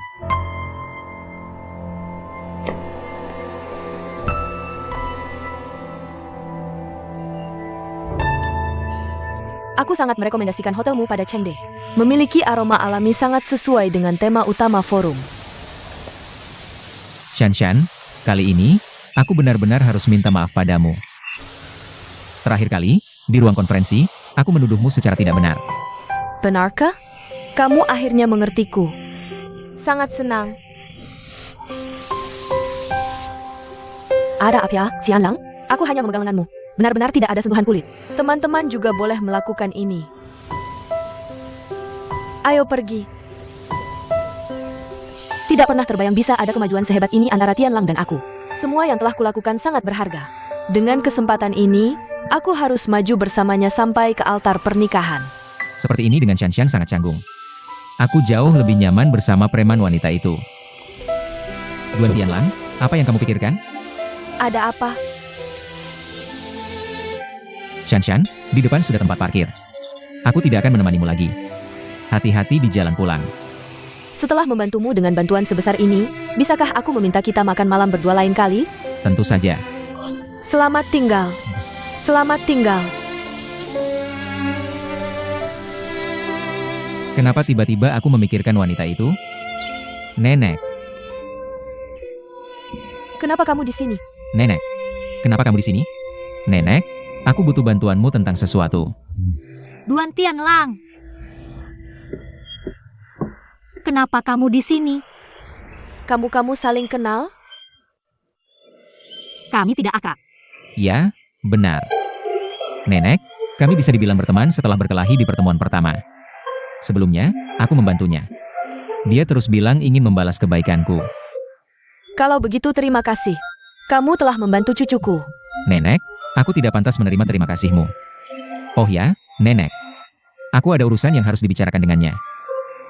Aku sangat merekomendasikan hotelmu pada Chengde. Memiliki aroma alami sangat sesuai dengan tema utama forum. Shan, kali ini, aku benar-benar harus minta maaf padamu. Terakhir kali, di ruang konferensi, aku menuduhmu secara tidak benar. Benarkah? Kamu akhirnya mengertiku. Sangat senang. Ada apa ya, Tianlang? Aku hanya memegang lenganmu. Benar-benar tidak ada sentuhan kulit. Teman-teman juga boleh melakukan ini. Ayo pergi. Tidak pernah terbayang bisa ada kemajuan sehebat ini antara Tianlang dan aku. Semua yang telah kulakukan sangat berharga. Dengan kesempatan ini, aku harus maju bersamanya sampai ke altar pernikahan. Seperti ini dengan Shan sangat canggung. Aku jauh lebih nyaman bersama preman wanita itu. Duan Tianlang, apa yang kamu pikirkan? Ada apa? Shan, di depan sudah tempat parkir. Aku tidak akan menemanimu lagi. Hati-hati di jalan pulang. Setelah membantumu dengan bantuan sebesar ini, bisakah aku meminta kita makan malam berdua lain kali? Tentu saja. Selamat tinggal. Selamat tinggal. Kenapa tiba-tiba aku memikirkan wanita itu? Nenek, Kenapa kamu di sini? nenek. Kenapa kamu di sini? Nenek, aku butuh bantuanmu tentang sesuatu. Duan Tianlang. Kenapa kamu di sini? Kamu saling kenal? Kami tidak akrab. Ya, benar. Nenek, kami bisa dibilang berteman setelah berkelahi di pertemuan pertama. Sebelumnya, aku membantunya. Dia terus bilang ingin membalas kebaikanku. Kalau begitu terima kasih. Kamu telah membantu cucuku. Nenek, aku tidak pantas menerima terima kasihmu. Oh ya, Nenek. Aku ada urusan yang harus dibicarakan dengannya.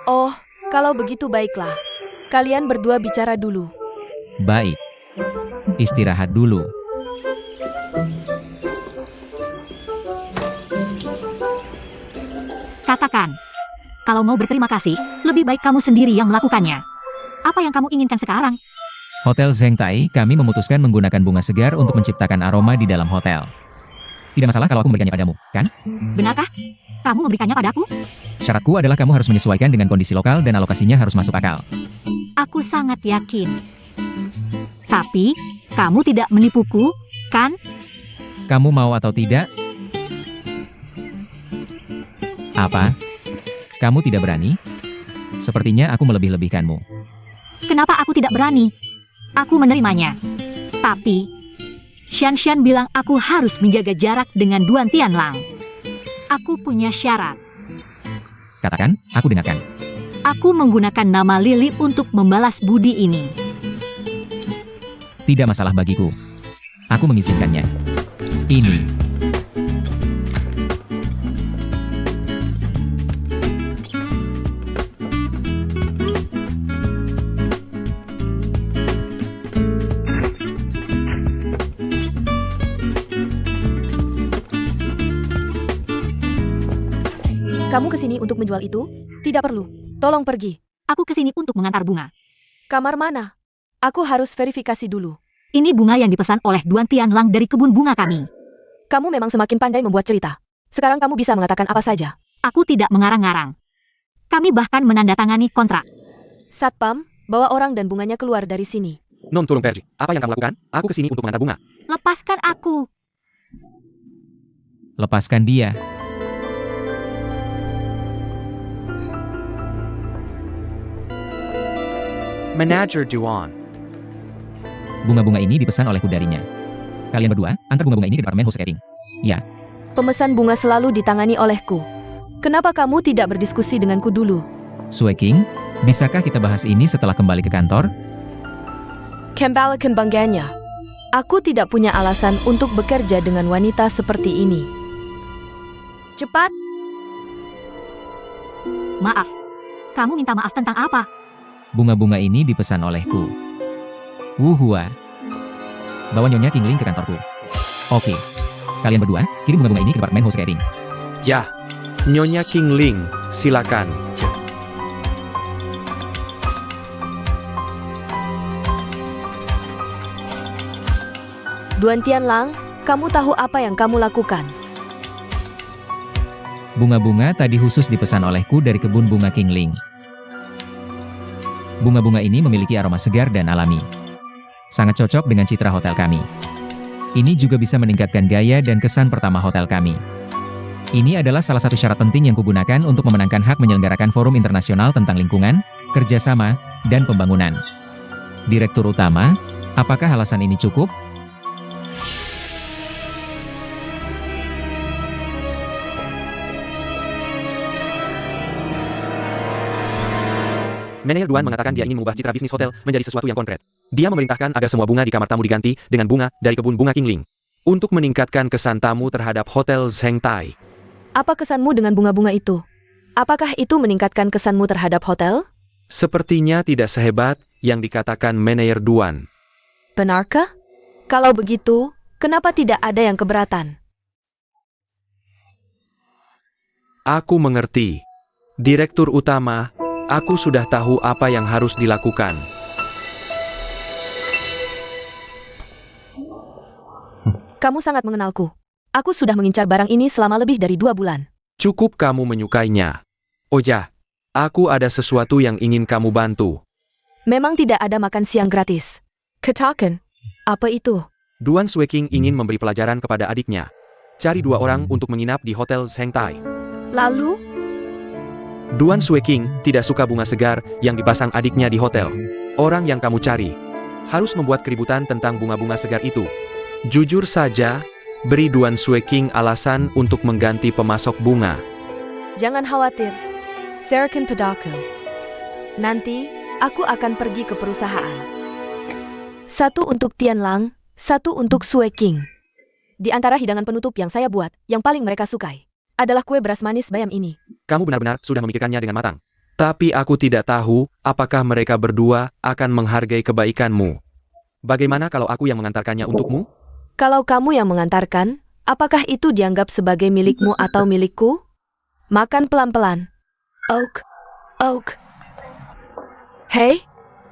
Oh, kalau begitu baiklah. Kalian berdua bicara dulu. Baik. Istirahat dulu. Katakan. Kalau mau berterima kasih, lebih baik kamu sendiri yang melakukannya. Apa yang kamu inginkan sekarang? Hotel Zhengtai, kami memutuskan menggunakan bunga segar untuk menciptakan aroma di dalam hotel. Tidak masalah kalau aku memberikannya padamu, kan? Benarkah? Kamu memberikannya padaku? Syaratku adalah kamu harus menyesuaikan dengan kondisi lokal dan alokasinya harus masuk akal. Aku sangat yakin. Tapi, kamu tidak menipuku, kan? Kamu mau atau tidak? Apa? Kamu tidak berani? Sepertinya aku melebih-lebihkanmu. Kenapa aku tidak berani? Aku menerimanya. Tapi, Xian bilang aku harus menjaga jarak dengan Duan Tianlang. Aku punya syarat. Katakan, aku dengarkan. Aku menggunakan nama Lili untuk membalas budi ini. Tidak masalah bagiku. Aku mengizinkannya. Ini. Kamu kesini untuk menjual itu? Tidak perlu. Tolong pergi. Aku kesini untuk mengantar bunga. Kamar mana? Aku harus verifikasi dulu. Ini bunga yang dipesan oleh Duan Tianlang dari kebun bunga kami. Kamu memang semakin pandai membuat cerita. Sekarang kamu bisa mengatakan apa saja. Aku tidak mengarang-ngarang. Kami bahkan menandatangani kontrak. Satpam, bawa orang dan bunganya keluar dari sini. Non, tolong Perji. Apa yang kamu lakukan? Aku kesini untuk mengantar bunga. Lepaskan aku. Lepaskan dia. Manager Duan. Bunga-bunga ini dipesan olehku darinya. Kalian berdua, antar bunga-bunga ini ke departemen housekeeping. Ya, Pemesan bunga selalu ditangani olehku. Kenapa kamu tidak berdiskusi denganku dulu? Sue King, bisakah kita bahas ini setelah kembali ke kantor? Kembali kembangnya. Aku tidak punya alasan untuk bekerja dengan wanita seperti ini. Cepat, Maaf. Kamu minta maaf tentang apa? Bunga-bunga ini dipesan olehku. Wuhua. Bawa Nyonya Kingling ke kantorku. Oke. Kalian berdua, kirim bunga-bunga ini ke departemen housekeeping. Ya, Nyonya Kingling, silakan. Duan Tianlang, kamu tahu apa yang kamu lakukan? Bunga-bunga tadi khusus dipesan olehku dari kebun bunga Kingling. Bunga-bunga ini memiliki aroma segar dan alami. Sangat cocok dengan citra hotel kami. Ini juga bisa meningkatkan gaya dan kesan pertama hotel kami. Ini adalah salah satu syarat penting yang kugunakan untuk memenangkan hak menyelenggarakan forum internasional tentang lingkungan, kerjasama, dan pembangunan. Direktur Utama, apakah alasan ini cukup? Manajer Duan mengatakan dia ingin mengubah citra bisnis hotel menjadi sesuatu yang konkret. Dia memerintahkan agar semua bunga di kamar tamu diganti dengan bunga dari kebun bunga Kingling. Untuk meningkatkan kesan tamu terhadap Hotel Zhengtai. Apa kesanmu dengan bunga-bunga itu? Apakah itu meningkatkan kesanmu terhadap hotel? Sepertinya tidak sehebat yang dikatakan Manajer Duan. Benarkah? Kalau begitu, kenapa tidak ada yang keberatan? Aku mengerti. Direktur Utama, Aku sudah tahu apa yang harus dilakukan. Kamu sangat mengenalku. Aku sudah mengincar barang ini selama lebih dari 2 bulan. Cukup kamu menyukainya. Oja, aku ada sesuatu yang ingin kamu bantu. Memang tidak ada makan siang gratis. Katakan, apa itu? Duan Sueking ingin memberi pelajaran kepada adiknya. Cari 2 orang untuk menginap di Hotel Zhengtai. Lalu, Duan Sueking tidak suka bunga segar yang dipasang adiknya di hotel. Orang yang kamu cari harus membuat keributan tentang bunga-bunga segar itu. Jujur saja, beri Duan Sueking alasan untuk mengganti pemasok bunga. jangan khawatir. Serahkan padaku. Nanti, aku akan pergi ke perusahaan. 1 untuk Tianlang, 1 untuk Sueking. Di antara hidangan penutup yang saya buat, yang paling mereka sukai adalah kue beras manis bayam ini. Kamu benar-benar sudah memikirkannya dengan matang. Tapi aku tidak tahu apakah mereka berdua akan menghargai kebaikanmu. Bagaimana kalau aku yang mengantarkannya untukmu? Kalau kamu yang mengantarkan, apakah itu dianggap sebagai milikmu atau milikku? Makan pelan-pelan. Oak. Hei,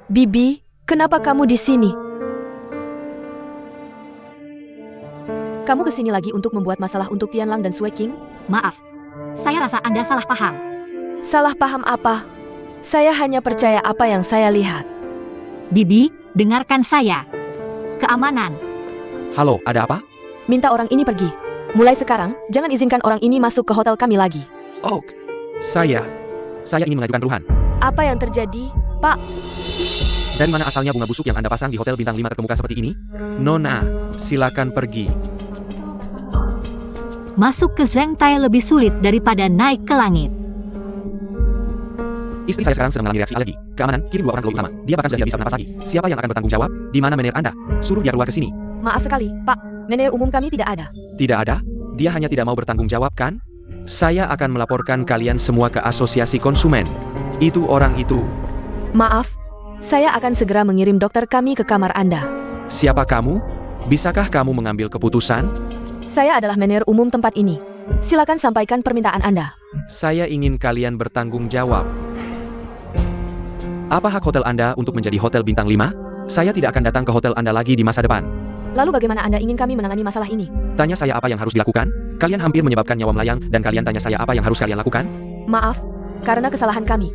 Bibi, kenapa kamu di sini? Kamu kesini lagi untuk membuat masalah untuk Tianlang dan Sueking? Maaf, saya rasa Anda salah paham. Salah paham apa? Saya hanya percaya apa yang saya lihat. Bibi, dengarkan saya. Keamanan. Halo, ada apa? Minta orang ini pergi. Mulai sekarang, jangan izinkan orang ini masuk ke hotel kami lagi. Oak, saya ingin mengajukan keluhan. Apa yang terjadi, Pak? Dari mana asalnya bunga busuk yang Anda pasang di hotel bintang 5 terkemuka seperti ini? Nona, silakan pergi. Masuk ke Zhengtai lebih sulit daripada naik ke langit. Istri saya sekarang sedang mengalami reaksi alergi. Keamanan, kirim 2 orang ke lobby utama. Dia bahkan sudah tidak bisa bernafas lagi. Siapa yang akan bertanggung jawab? Di mana manajer Anda? Suruh dia keluar ke sini. Maaf sekali, Pak. Manajer umum kami tidak ada. Tidak ada? Dia hanya tidak mau bertanggung jawab, kan? Saya akan melaporkan kalian semua ke asosiasi konsumen. Itu orang itu. Maaf, saya akan segera mengirim dokter kami ke kamar Anda. Siapa kamu? Bisakah kamu mengambil keputusan? Saya adalah manajer umum tempat ini. Silakan sampaikan permintaan Anda. Saya ingin kalian bertanggung jawab. Apa hak hotel Anda untuk menjadi hotel bintang 5? Saya tidak akan datang ke hotel Anda lagi di masa depan. Lalu bagaimana Anda ingin kami menangani masalah ini? Tanya saya apa yang harus dilakukan? Kalian hampir menyebabkan nyawa melayang, dan kalian tanya saya apa yang harus kalian lakukan? Maaf, karena kesalahan kami.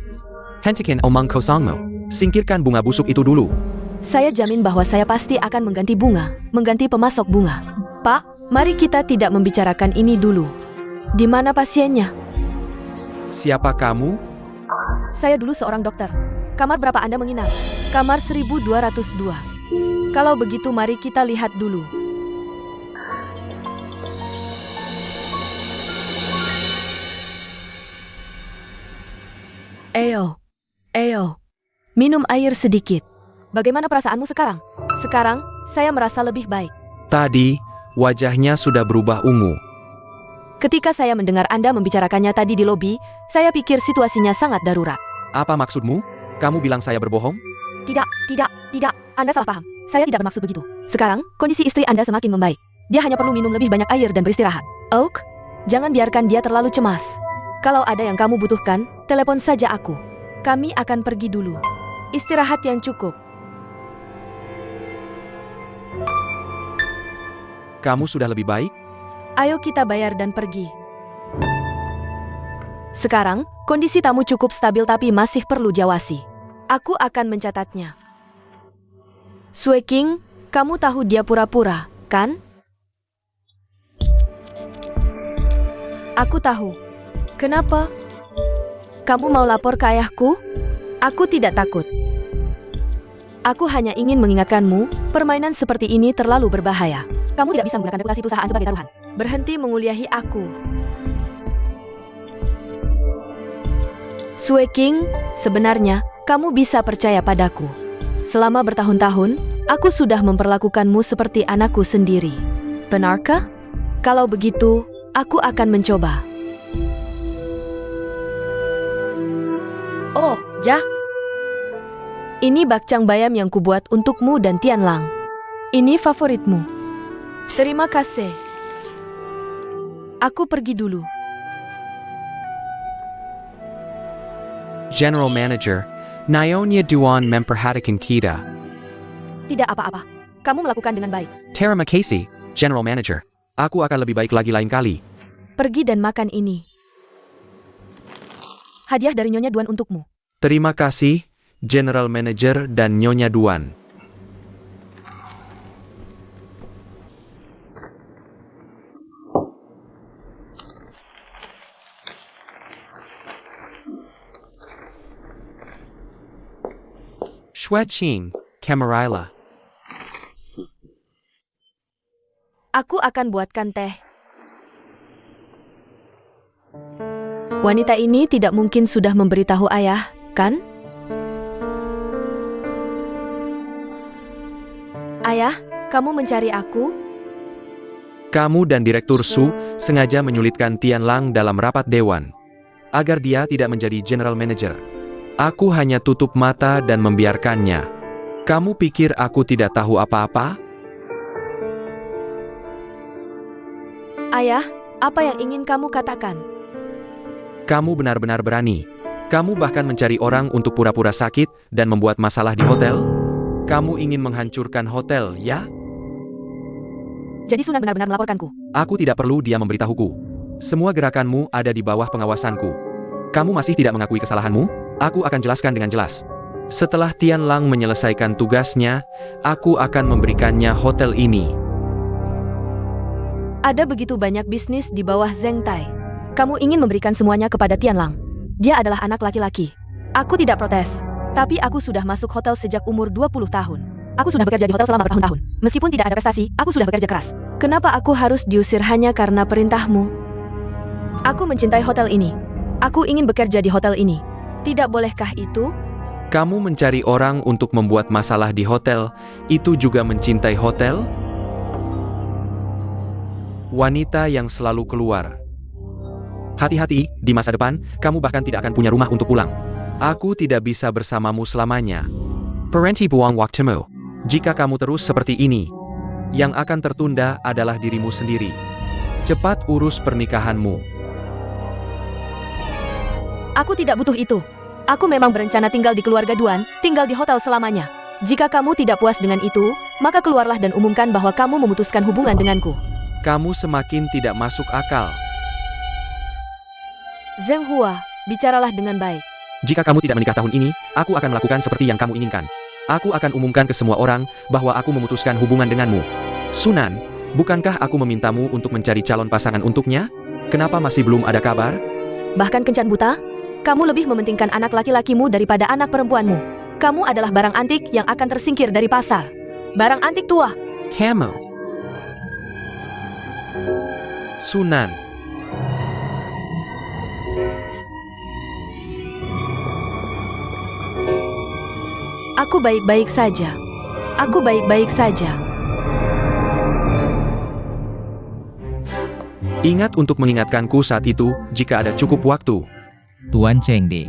Hentikan omong kosongmu. Singkirkan bunga busuk itu dulu. Saya jamin bahwa saya pasti akan mengganti bunga, mengganti pemasok bunga. Pak, mari kita tidak membicarakan ini dulu. Di mana pasiennya? Siapa kamu? Saya dulu seorang dokter. Kamar berapa Anda menginap? Kamar 1202. Kalau begitu mari kita lihat dulu. Eyo. Minum air sedikit. Bagaimana perasaanmu sekarang? Sekarang, saya merasa lebih baik. Tadi, wajahnya sudah berubah ungu. Ketika saya mendengar Anda membicarakannya tadi di lobi, saya pikir situasinya sangat darurat. Apa maksudmu? Kamu bilang saya berbohong? Tidak. Anda salah paham. Saya tidak bermaksud begitu. Sekarang, kondisi istri Anda semakin membaik. Dia hanya perlu minum lebih banyak air dan beristirahat. Oak, jangan biarkan dia terlalu cemas. Kalau ada yang kamu butuhkan, telepon saja aku. Kami akan pergi dulu. Istirahat yang cukup. Kamu sudah lebih baik? Ayo kita bayar dan pergi. Sekarang, kondisi tamu cukup stabil tapi masih perlu diawasi. Aku akan mencatatnya. Sueking, kamu tahu dia pura-pura, kan? Aku tahu. Kenapa? Kamu mau lapor ke ayahku? Aku tidak takut. Aku hanya ingin mengingatkanmu, permainan seperti ini terlalu berbahaya. Kamu tidak bisa menggunakan reputasi perusahaan sebagai taruhan. Berhenti menguliahi aku. Sueking, sebenarnya, kamu bisa percaya padaku. Selama bertahun-tahun, aku sudah memperlakukanmu seperti anakku sendiri. Benarkah? Kalau begitu, aku akan mencoba. Oh, Jah. Ini bakcang bayam yang kubuat untukmu dan Tianlang. Ini favoritmu. Terima kasih. Aku pergi dulu. General Manager, Nyonya Duan memperhatikan kita. Tidak apa-apa. Kamu melakukan dengan baik. Terima kasih, General Manager. Aku akan lebih baik lagi lain kali. Pergi dan makan ini. Hadiah dari Nyonya Duan untukmu. Terima kasih, General Manager dan Nyonya Duan. Shweching, Camarilla. Aku akan buatkan teh. Wanita ini tidak mungkin sudah memberitahu ayah, kan? Ayah, kamu mencari aku? Kamu dan Direktur Su sengaja menyulitkan Tianlang dalam rapat dewan, agar dia tidak menjadi General Manager. Aku hanya tutup mata dan membiarkannya. Kamu pikir aku tidak tahu apa-apa? Ayah, apa yang ingin kamu katakan? Kamu benar-benar berani. Kamu bahkan mencari orang untuk pura-pura sakit dan membuat masalah di hotel? Kamu ingin menghancurkan hotel, ya? Jadi Sunan benar-benar melaporkanku. Aku tidak perlu dia memberitahuku. Semua gerakanmu ada di bawah pengawasanku. Kamu masih tidak mengakui kesalahanmu? Aku akan jelaskan dengan jelas. Setelah Tianlang menyelesaikan tugasnya, aku akan memberikannya hotel ini. Ada begitu banyak bisnis di bawah Zheng Tai. Kamu ingin memberikan semuanya kepada Tianlang. Dia adalah anak laki-laki. Aku tidak protes. Tapi aku sudah masuk hotel sejak umur 20 tahun. Aku sudah bekerja di hotel selama bertahun-tahun. Meskipun tidak ada prestasi, aku sudah bekerja keras. Kenapa aku harus diusir hanya karena perintahmu? Aku mencintai hotel ini. Aku ingin bekerja di hotel ini. Tidak bolehkah itu? Kamu mencari orang untuk membuat masalah di hotel, itu juga mencintai hotel? Wanita yang selalu keluar. Hati-hati, di masa depan, kamu bahkan tidak akan punya rumah untuk pulang. Aku tidak bisa bersamamu selamanya. Perhenti buang waktumu. Jika kamu terus seperti ini, yang akan tertunda adalah dirimu sendiri. Cepat urus pernikahanmu. Aku tidak butuh itu. Aku memang berencana tinggal di keluarga Duan, tinggal di hotel selamanya. Jika kamu tidak puas dengan itu, maka keluarlah dan umumkan bahwa kamu memutuskan hubungan denganku. Kamu semakin tidak masuk akal. Zheng Hua, bicaralah dengan baik. Jika kamu tidak menikah tahun ini, aku akan melakukan seperti yang kamu inginkan. Aku akan umumkan ke semua orang bahwa aku memutuskan hubungan denganmu. Sunan, bukankah aku memintamu untuk mencari calon pasangan untuknya? Kenapa masih belum ada kabar? Bahkan kencan buta? Kamu lebih mementingkan anak laki-lakimu daripada anak perempuanmu. Kamu adalah barang antik yang akan tersingkir dari pasar. Barang antik tua. Kamu. Sunan. Aku baik-baik saja. Aku baik-baik saja. Ingat untuk mengingatkanku saat itu, jika ada cukup waktu. Tuan Chengde.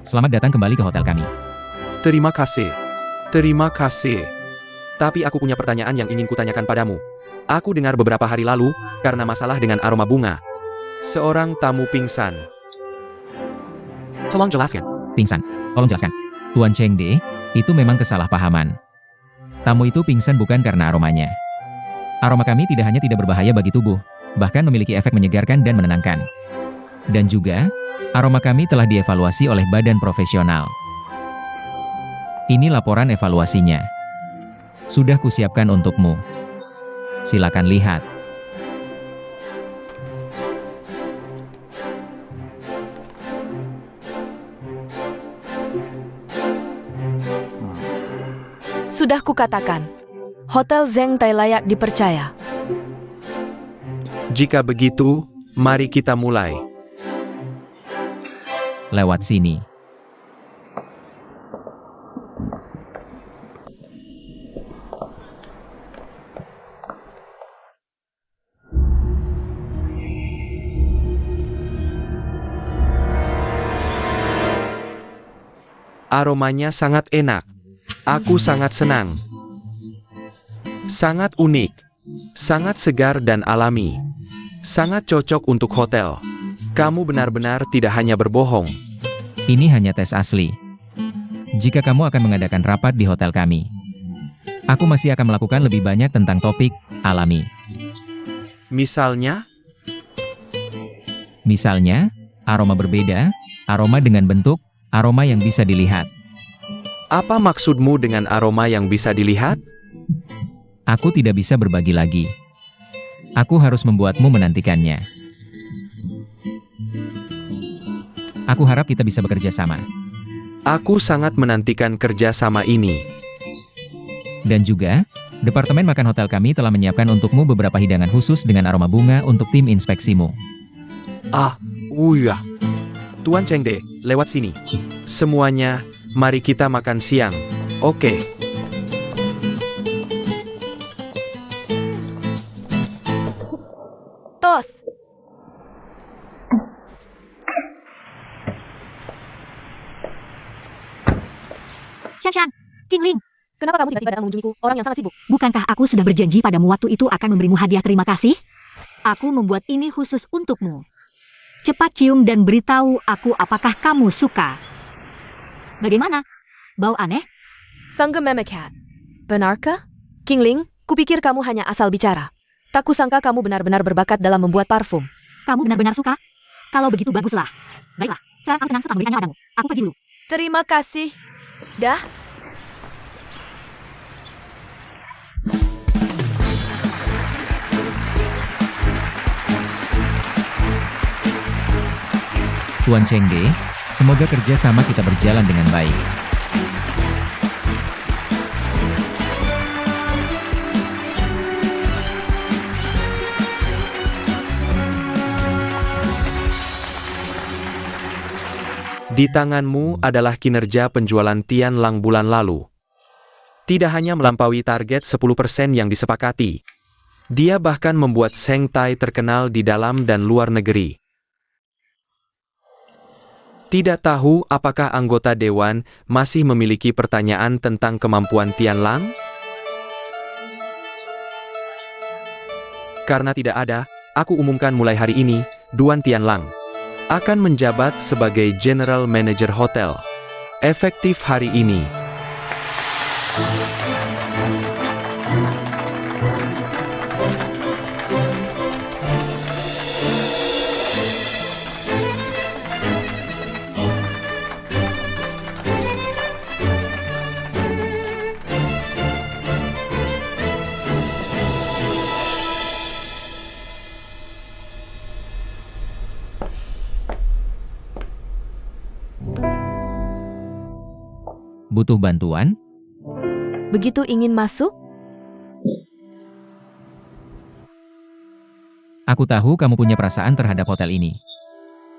Selamat datang kembali ke hotel kami. Terima kasih. Terima kasih. Tapi aku punya pertanyaan yang ingin kutanyakan padamu. Aku dengar beberapa hari lalu, karena masalah dengan aroma bunga, seorang tamu pingsan. Tolong jelaskan. Pingsan. Tolong jelaskan. Tuan Chengde, itu memang kesalahpahaman. Tamu itu pingsan bukan karena aromanya. Aroma kami tidak hanya tidak berbahaya bagi tubuh, bahkan memiliki efek menyegarkan dan menenangkan. Dan juga, aroma kami telah dievaluasi oleh badan profesional. Ini laporan evaluasinya. Sudah kusiapkan untukmu. Silakan lihat. Sudah kukatakan, Hotel Zheng Tai layak dipercaya. Jika begitu, mari kita mulai. Lewat sini. Aromanya sangat enak. Aku sangat senang. Sangat unik. Sangat segar dan alami. Sangat cocok untuk hotel. Kamu benar-benar tidak hanya berbohong. Ini hanya tes asli. Jika kamu akan mengadakan rapat di hotel kami, aku masih akan melakukan lebih banyak tentang topik alami. Misalnya, Misalnya, aroma berbeda, aroma dengan bentuk, aroma yang bisa dilihat. apa maksudmu dengan aroma yang bisa dilihat? Aku tidak bisa berbagi lagi. Aku harus membuatmu menantikannya. Aku harap kita bisa bekerja sama. Aku sangat menantikan kerja sama ini. Dan juga, Departemen Makan Hotel kami telah menyiapkan untukmu beberapa hidangan khusus dengan aroma bunga untuk tim inspeksimu. Iya. Tuan Chengde, lewat sini. Semuanya, mari kita makan siang. Oke. Tos. Shan, King Ling, Kenapa kamu tiba-tiba datang mengunjungiku, orang yang sangat sibuk? bukankah aku sudah berjanji padamu waktu itu akan memberimu hadiah terima kasih? Aku membuat ini khusus untukmu. Cepat cium dan beritahu aku apakah kamu suka. Bagaimana? Bau aneh? Sangga Memekat. Benarkah? King Ling, kupikir kamu hanya asal bicara. Tak kusangka kamu benar-benar berbakat dalam membuat parfum. Kamu benar-benar suka? Kalau begitu baguslah. Baiklah, sekarang aku tenang setelah memberikannya padamu. Aku pergi dulu. Terima kasih. Dah. Tuan Chengde, semoga kerja sama kita berjalan dengan baik. Di tanganmu adalah kinerja penjualan Tian Lang bulan lalu. Tidak hanya melampaui target 10% yang disepakati, dia bahkan membuat Seng Tai terkenal di dalam dan luar negeri. Tidak tahu apakah anggota dewan masih memiliki pertanyaan tentang kemampuan Tian Lang? Karena tidak ada, aku umumkan mulai hari ini, Duan Tian Lang akan menjabat sebagai General Manager Hotel. Efektif hari ini. Butuh bantuan? Begitu ingin masuk? Aku tahu kamu punya perasaan terhadap hotel ini.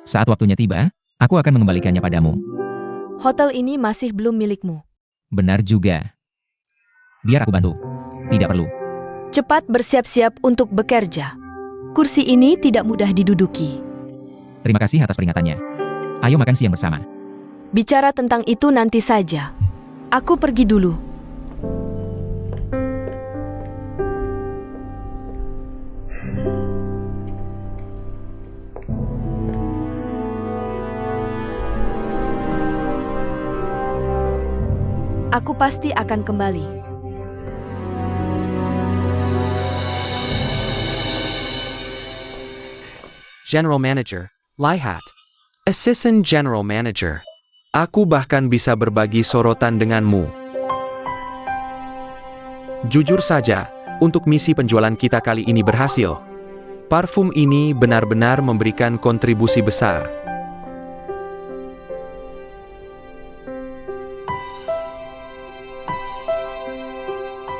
Saat waktunya tiba, aku akan mengembalikannya padamu. Hotel ini masih belum milikmu. Benar juga. Biar aku bantu. Tidak perlu. Cepat bersiap-siap untuk bekerja. Kursi ini tidak mudah diduduki. Terima kasih atas peringatannya. Ayo makan siang bersama. Bicara tentang itu nanti saja. Aku pergi dulu. Aku pasti akan kembali. General Manager, Lihat. Assistant General Manager. Aku bahkan bisa berbagi sorotan denganmu. Jujur saja, untuk misi penjualan kita kali ini berhasil. Parfum ini benar-benar memberikan kontribusi besar.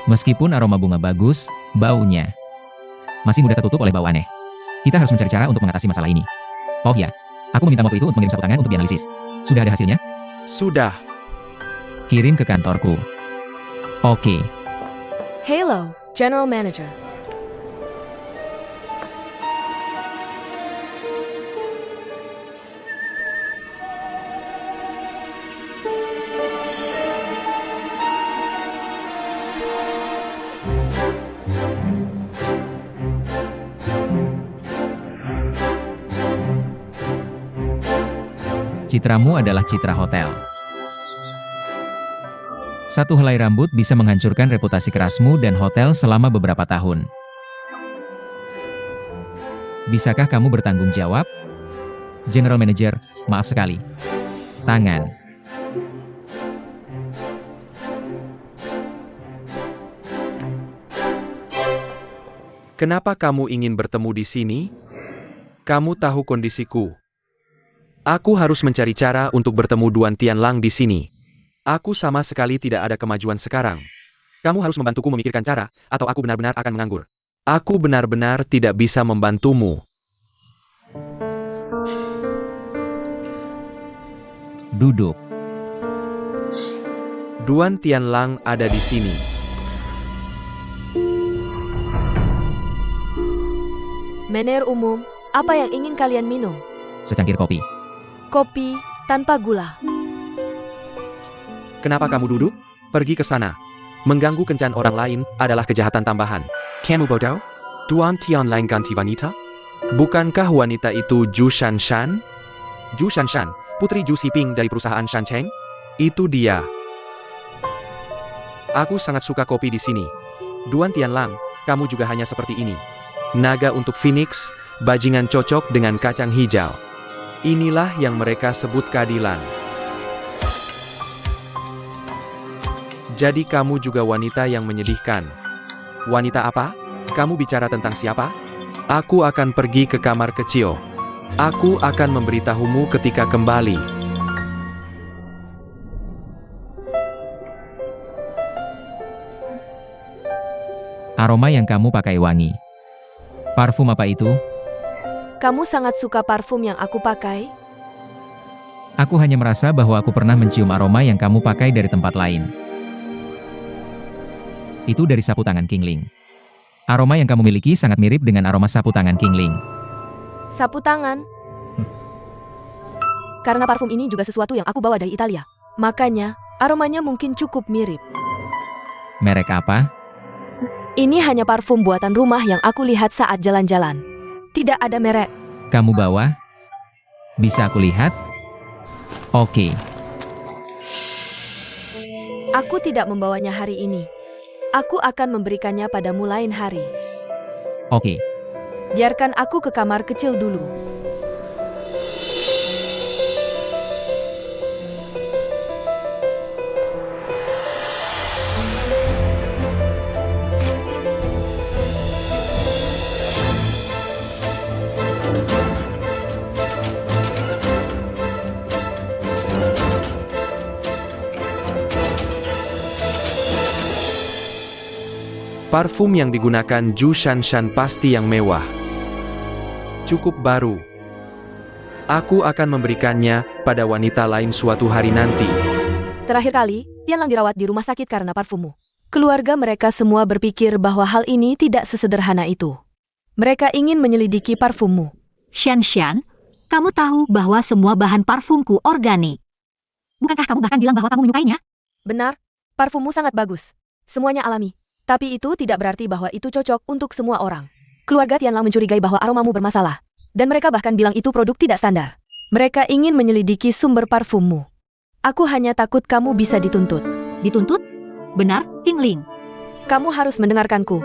Meskipun aroma bunga bagus, baunya masih mudah tertutup oleh bau aneh. Kita harus mencari cara untuk mengatasi masalah ini. Oh ya, aku meminta waktu itu untuk mengirim sapu tangan untuk dianalisis. Sudah ada hasilnya? Sudah. Kirim ke kantorku. Oke. Hello, General Manager. Citramu adalah citra hotel. Satu helai rambut bisa menghancurkan reputasi kerasmu dan hotel selama beberapa tahun. Bisakah kamu bertanggung jawab? General Manager, maaf sekali. Tangan. Kenapa kamu ingin bertemu di sini? Kamu tahu kondisiku. Aku harus mencari cara untuk bertemu Duan Tianlang di sini. Aku sama sekali tidak ada kemajuan sekarang. Kamu harus membantuku memikirkan cara, atau aku benar-benar akan menganggur. Aku benar-benar tidak bisa membantumu. Duduk. Duan Tianlang ada di sini. Mener umum, apa yang ingin kalian minum? Secangkir kopi. Kopi, tanpa gula. Kenapa kamu duduk? Pergi ke sana. Mengganggu kencan orang lain adalah kejahatan tambahan. Kamu bodoh? Duan Tianlang ganti wanita? Bukankah wanita itu Zhu Shanshan? Zhu Shanshan, putri Zhu Xiping dari perusahaan Shancheng? Itu dia. Aku sangat suka kopi di sini. Duan Tianlang, kamu juga hanya seperti ini. Naga untuk Phoenix, bajingan cocok dengan kacang hijau. Inilah yang mereka sebut keadilan. Jadi kamu juga wanita yang menyedihkan. Wanita apa? Kamu bicara tentang siapa? Aku akan pergi ke kamar kecil. Aku akan memberitahumu ketika kembali. Aroma yang kamu pakai wangi. Parfum apa itu? Kamu sangat suka parfum yang aku pakai? Aku hanya merasa bahwa aku pernah mencium aroma yang kamu pakai dari tempat lain. Itu dari sapu tangan King Ling. Aroma yang kamu miliki sangat mirip dengan aroma sapu tangan King Ling. Sapu tangan? Karena parfum ini juga sesuatu yang aku bawa dari Italia. Makanya, aromanya mungkin cukup mirip. Merek apa? Ini hanya parfum buatan rumah yang aku lihat saat jalan-jalan. Tidak ada merek. Kamu bawa? Bisa aku lihat? Oke. Aku tidak membawanya hari ini. Aku akan memberikannya padamu lain hari. Oke. Biarkan aku ke kamar kecil dulu. Parfum yang digunakan Zhu Shanshan pasti yang mewah. Cukup baru. Aku akan memberikannya pada wanita lain suatu hari nanti. Terakhir kali, Tianlang dirawat di rumah sakit karena parfummu. Keluarga mereka semua berpikir bahwa hal ini tidak sesederhana itu. Mereka ingin menyelidiki parfummu. Shanshan, kamu tahu bahwa semua bahan parfumku organik. Bukankah kamu bahkan bilang bahwa kamu menyukainya? Benar, parfummu sangat bagus. Semuanya alami. Tapi itu tidak berarti bahwa itu cocok untuk semua orang. Keluarga Tianlang mencurigai bahwa aromamu bermasalah. Dan mereka bahkan bilang itu produk tidak standar. Mereka ingin menyelidiki sumber parfummu. Aku hanya takut kamu bisa dituntut. Dituntut? Benar, King Ling. Kamu harus mendengarkanku.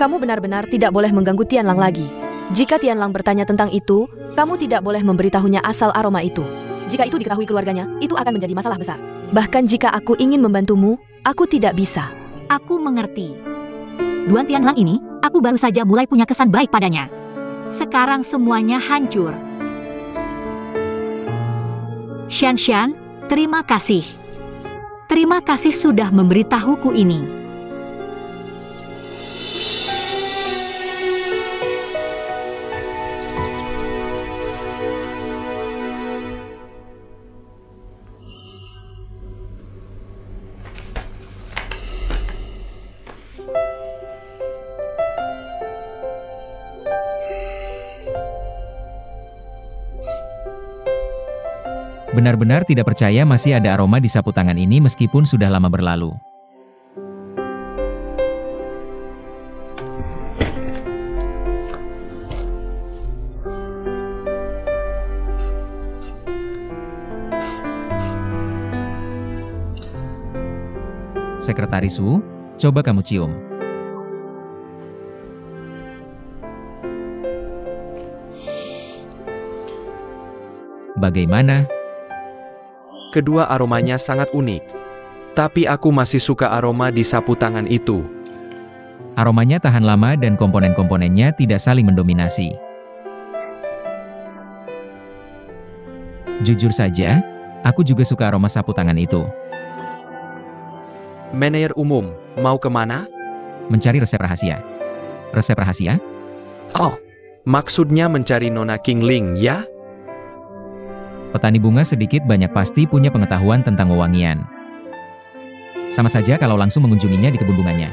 Kamu benar-benar tidak boleh mengganggu Tianlang lagi. Jika Tianlang bertanya tentang itu, kamu tidak boleh memberitahunya asal aroma itu. Jika itu diketahui keluarganya, itu akan menjadi masalah besar. Bahkan jika aku ingin membantumu, aku tidak bisa. Aku mengerti. Duan Tianlang ini, aku baru saja mulai punya kesan baik padanya. Sekarang semuanya hancur. Shanshan, terima kasih. Terima kasih sudah memberitahuku ini. Benar-benar tidak percaya masih ada aroma di sapu tangan ini meskipun sudah lama berlalu. Sekretaris Wu, coba kamu cium. Bagaimana? Kedua aromanya sangat unik. Tapi aku masih suka aroma di sapu tangan itu. Aromanya tahan lama dan komponen-komponennya tidak saling mendominasi. Jujur saja, aku juga suka aroma sapu tangan itu. Manajer umum, mau kemana? Mencari resep rahasia. Resep rahasia? Oh, maksudnya mencari Nona Qingling, ya? Petani bunga sedikit banyak pasti punya pengetahuan tentang wewangian. Sama saja kalau langsung mengunjunginya di kebun bunganya.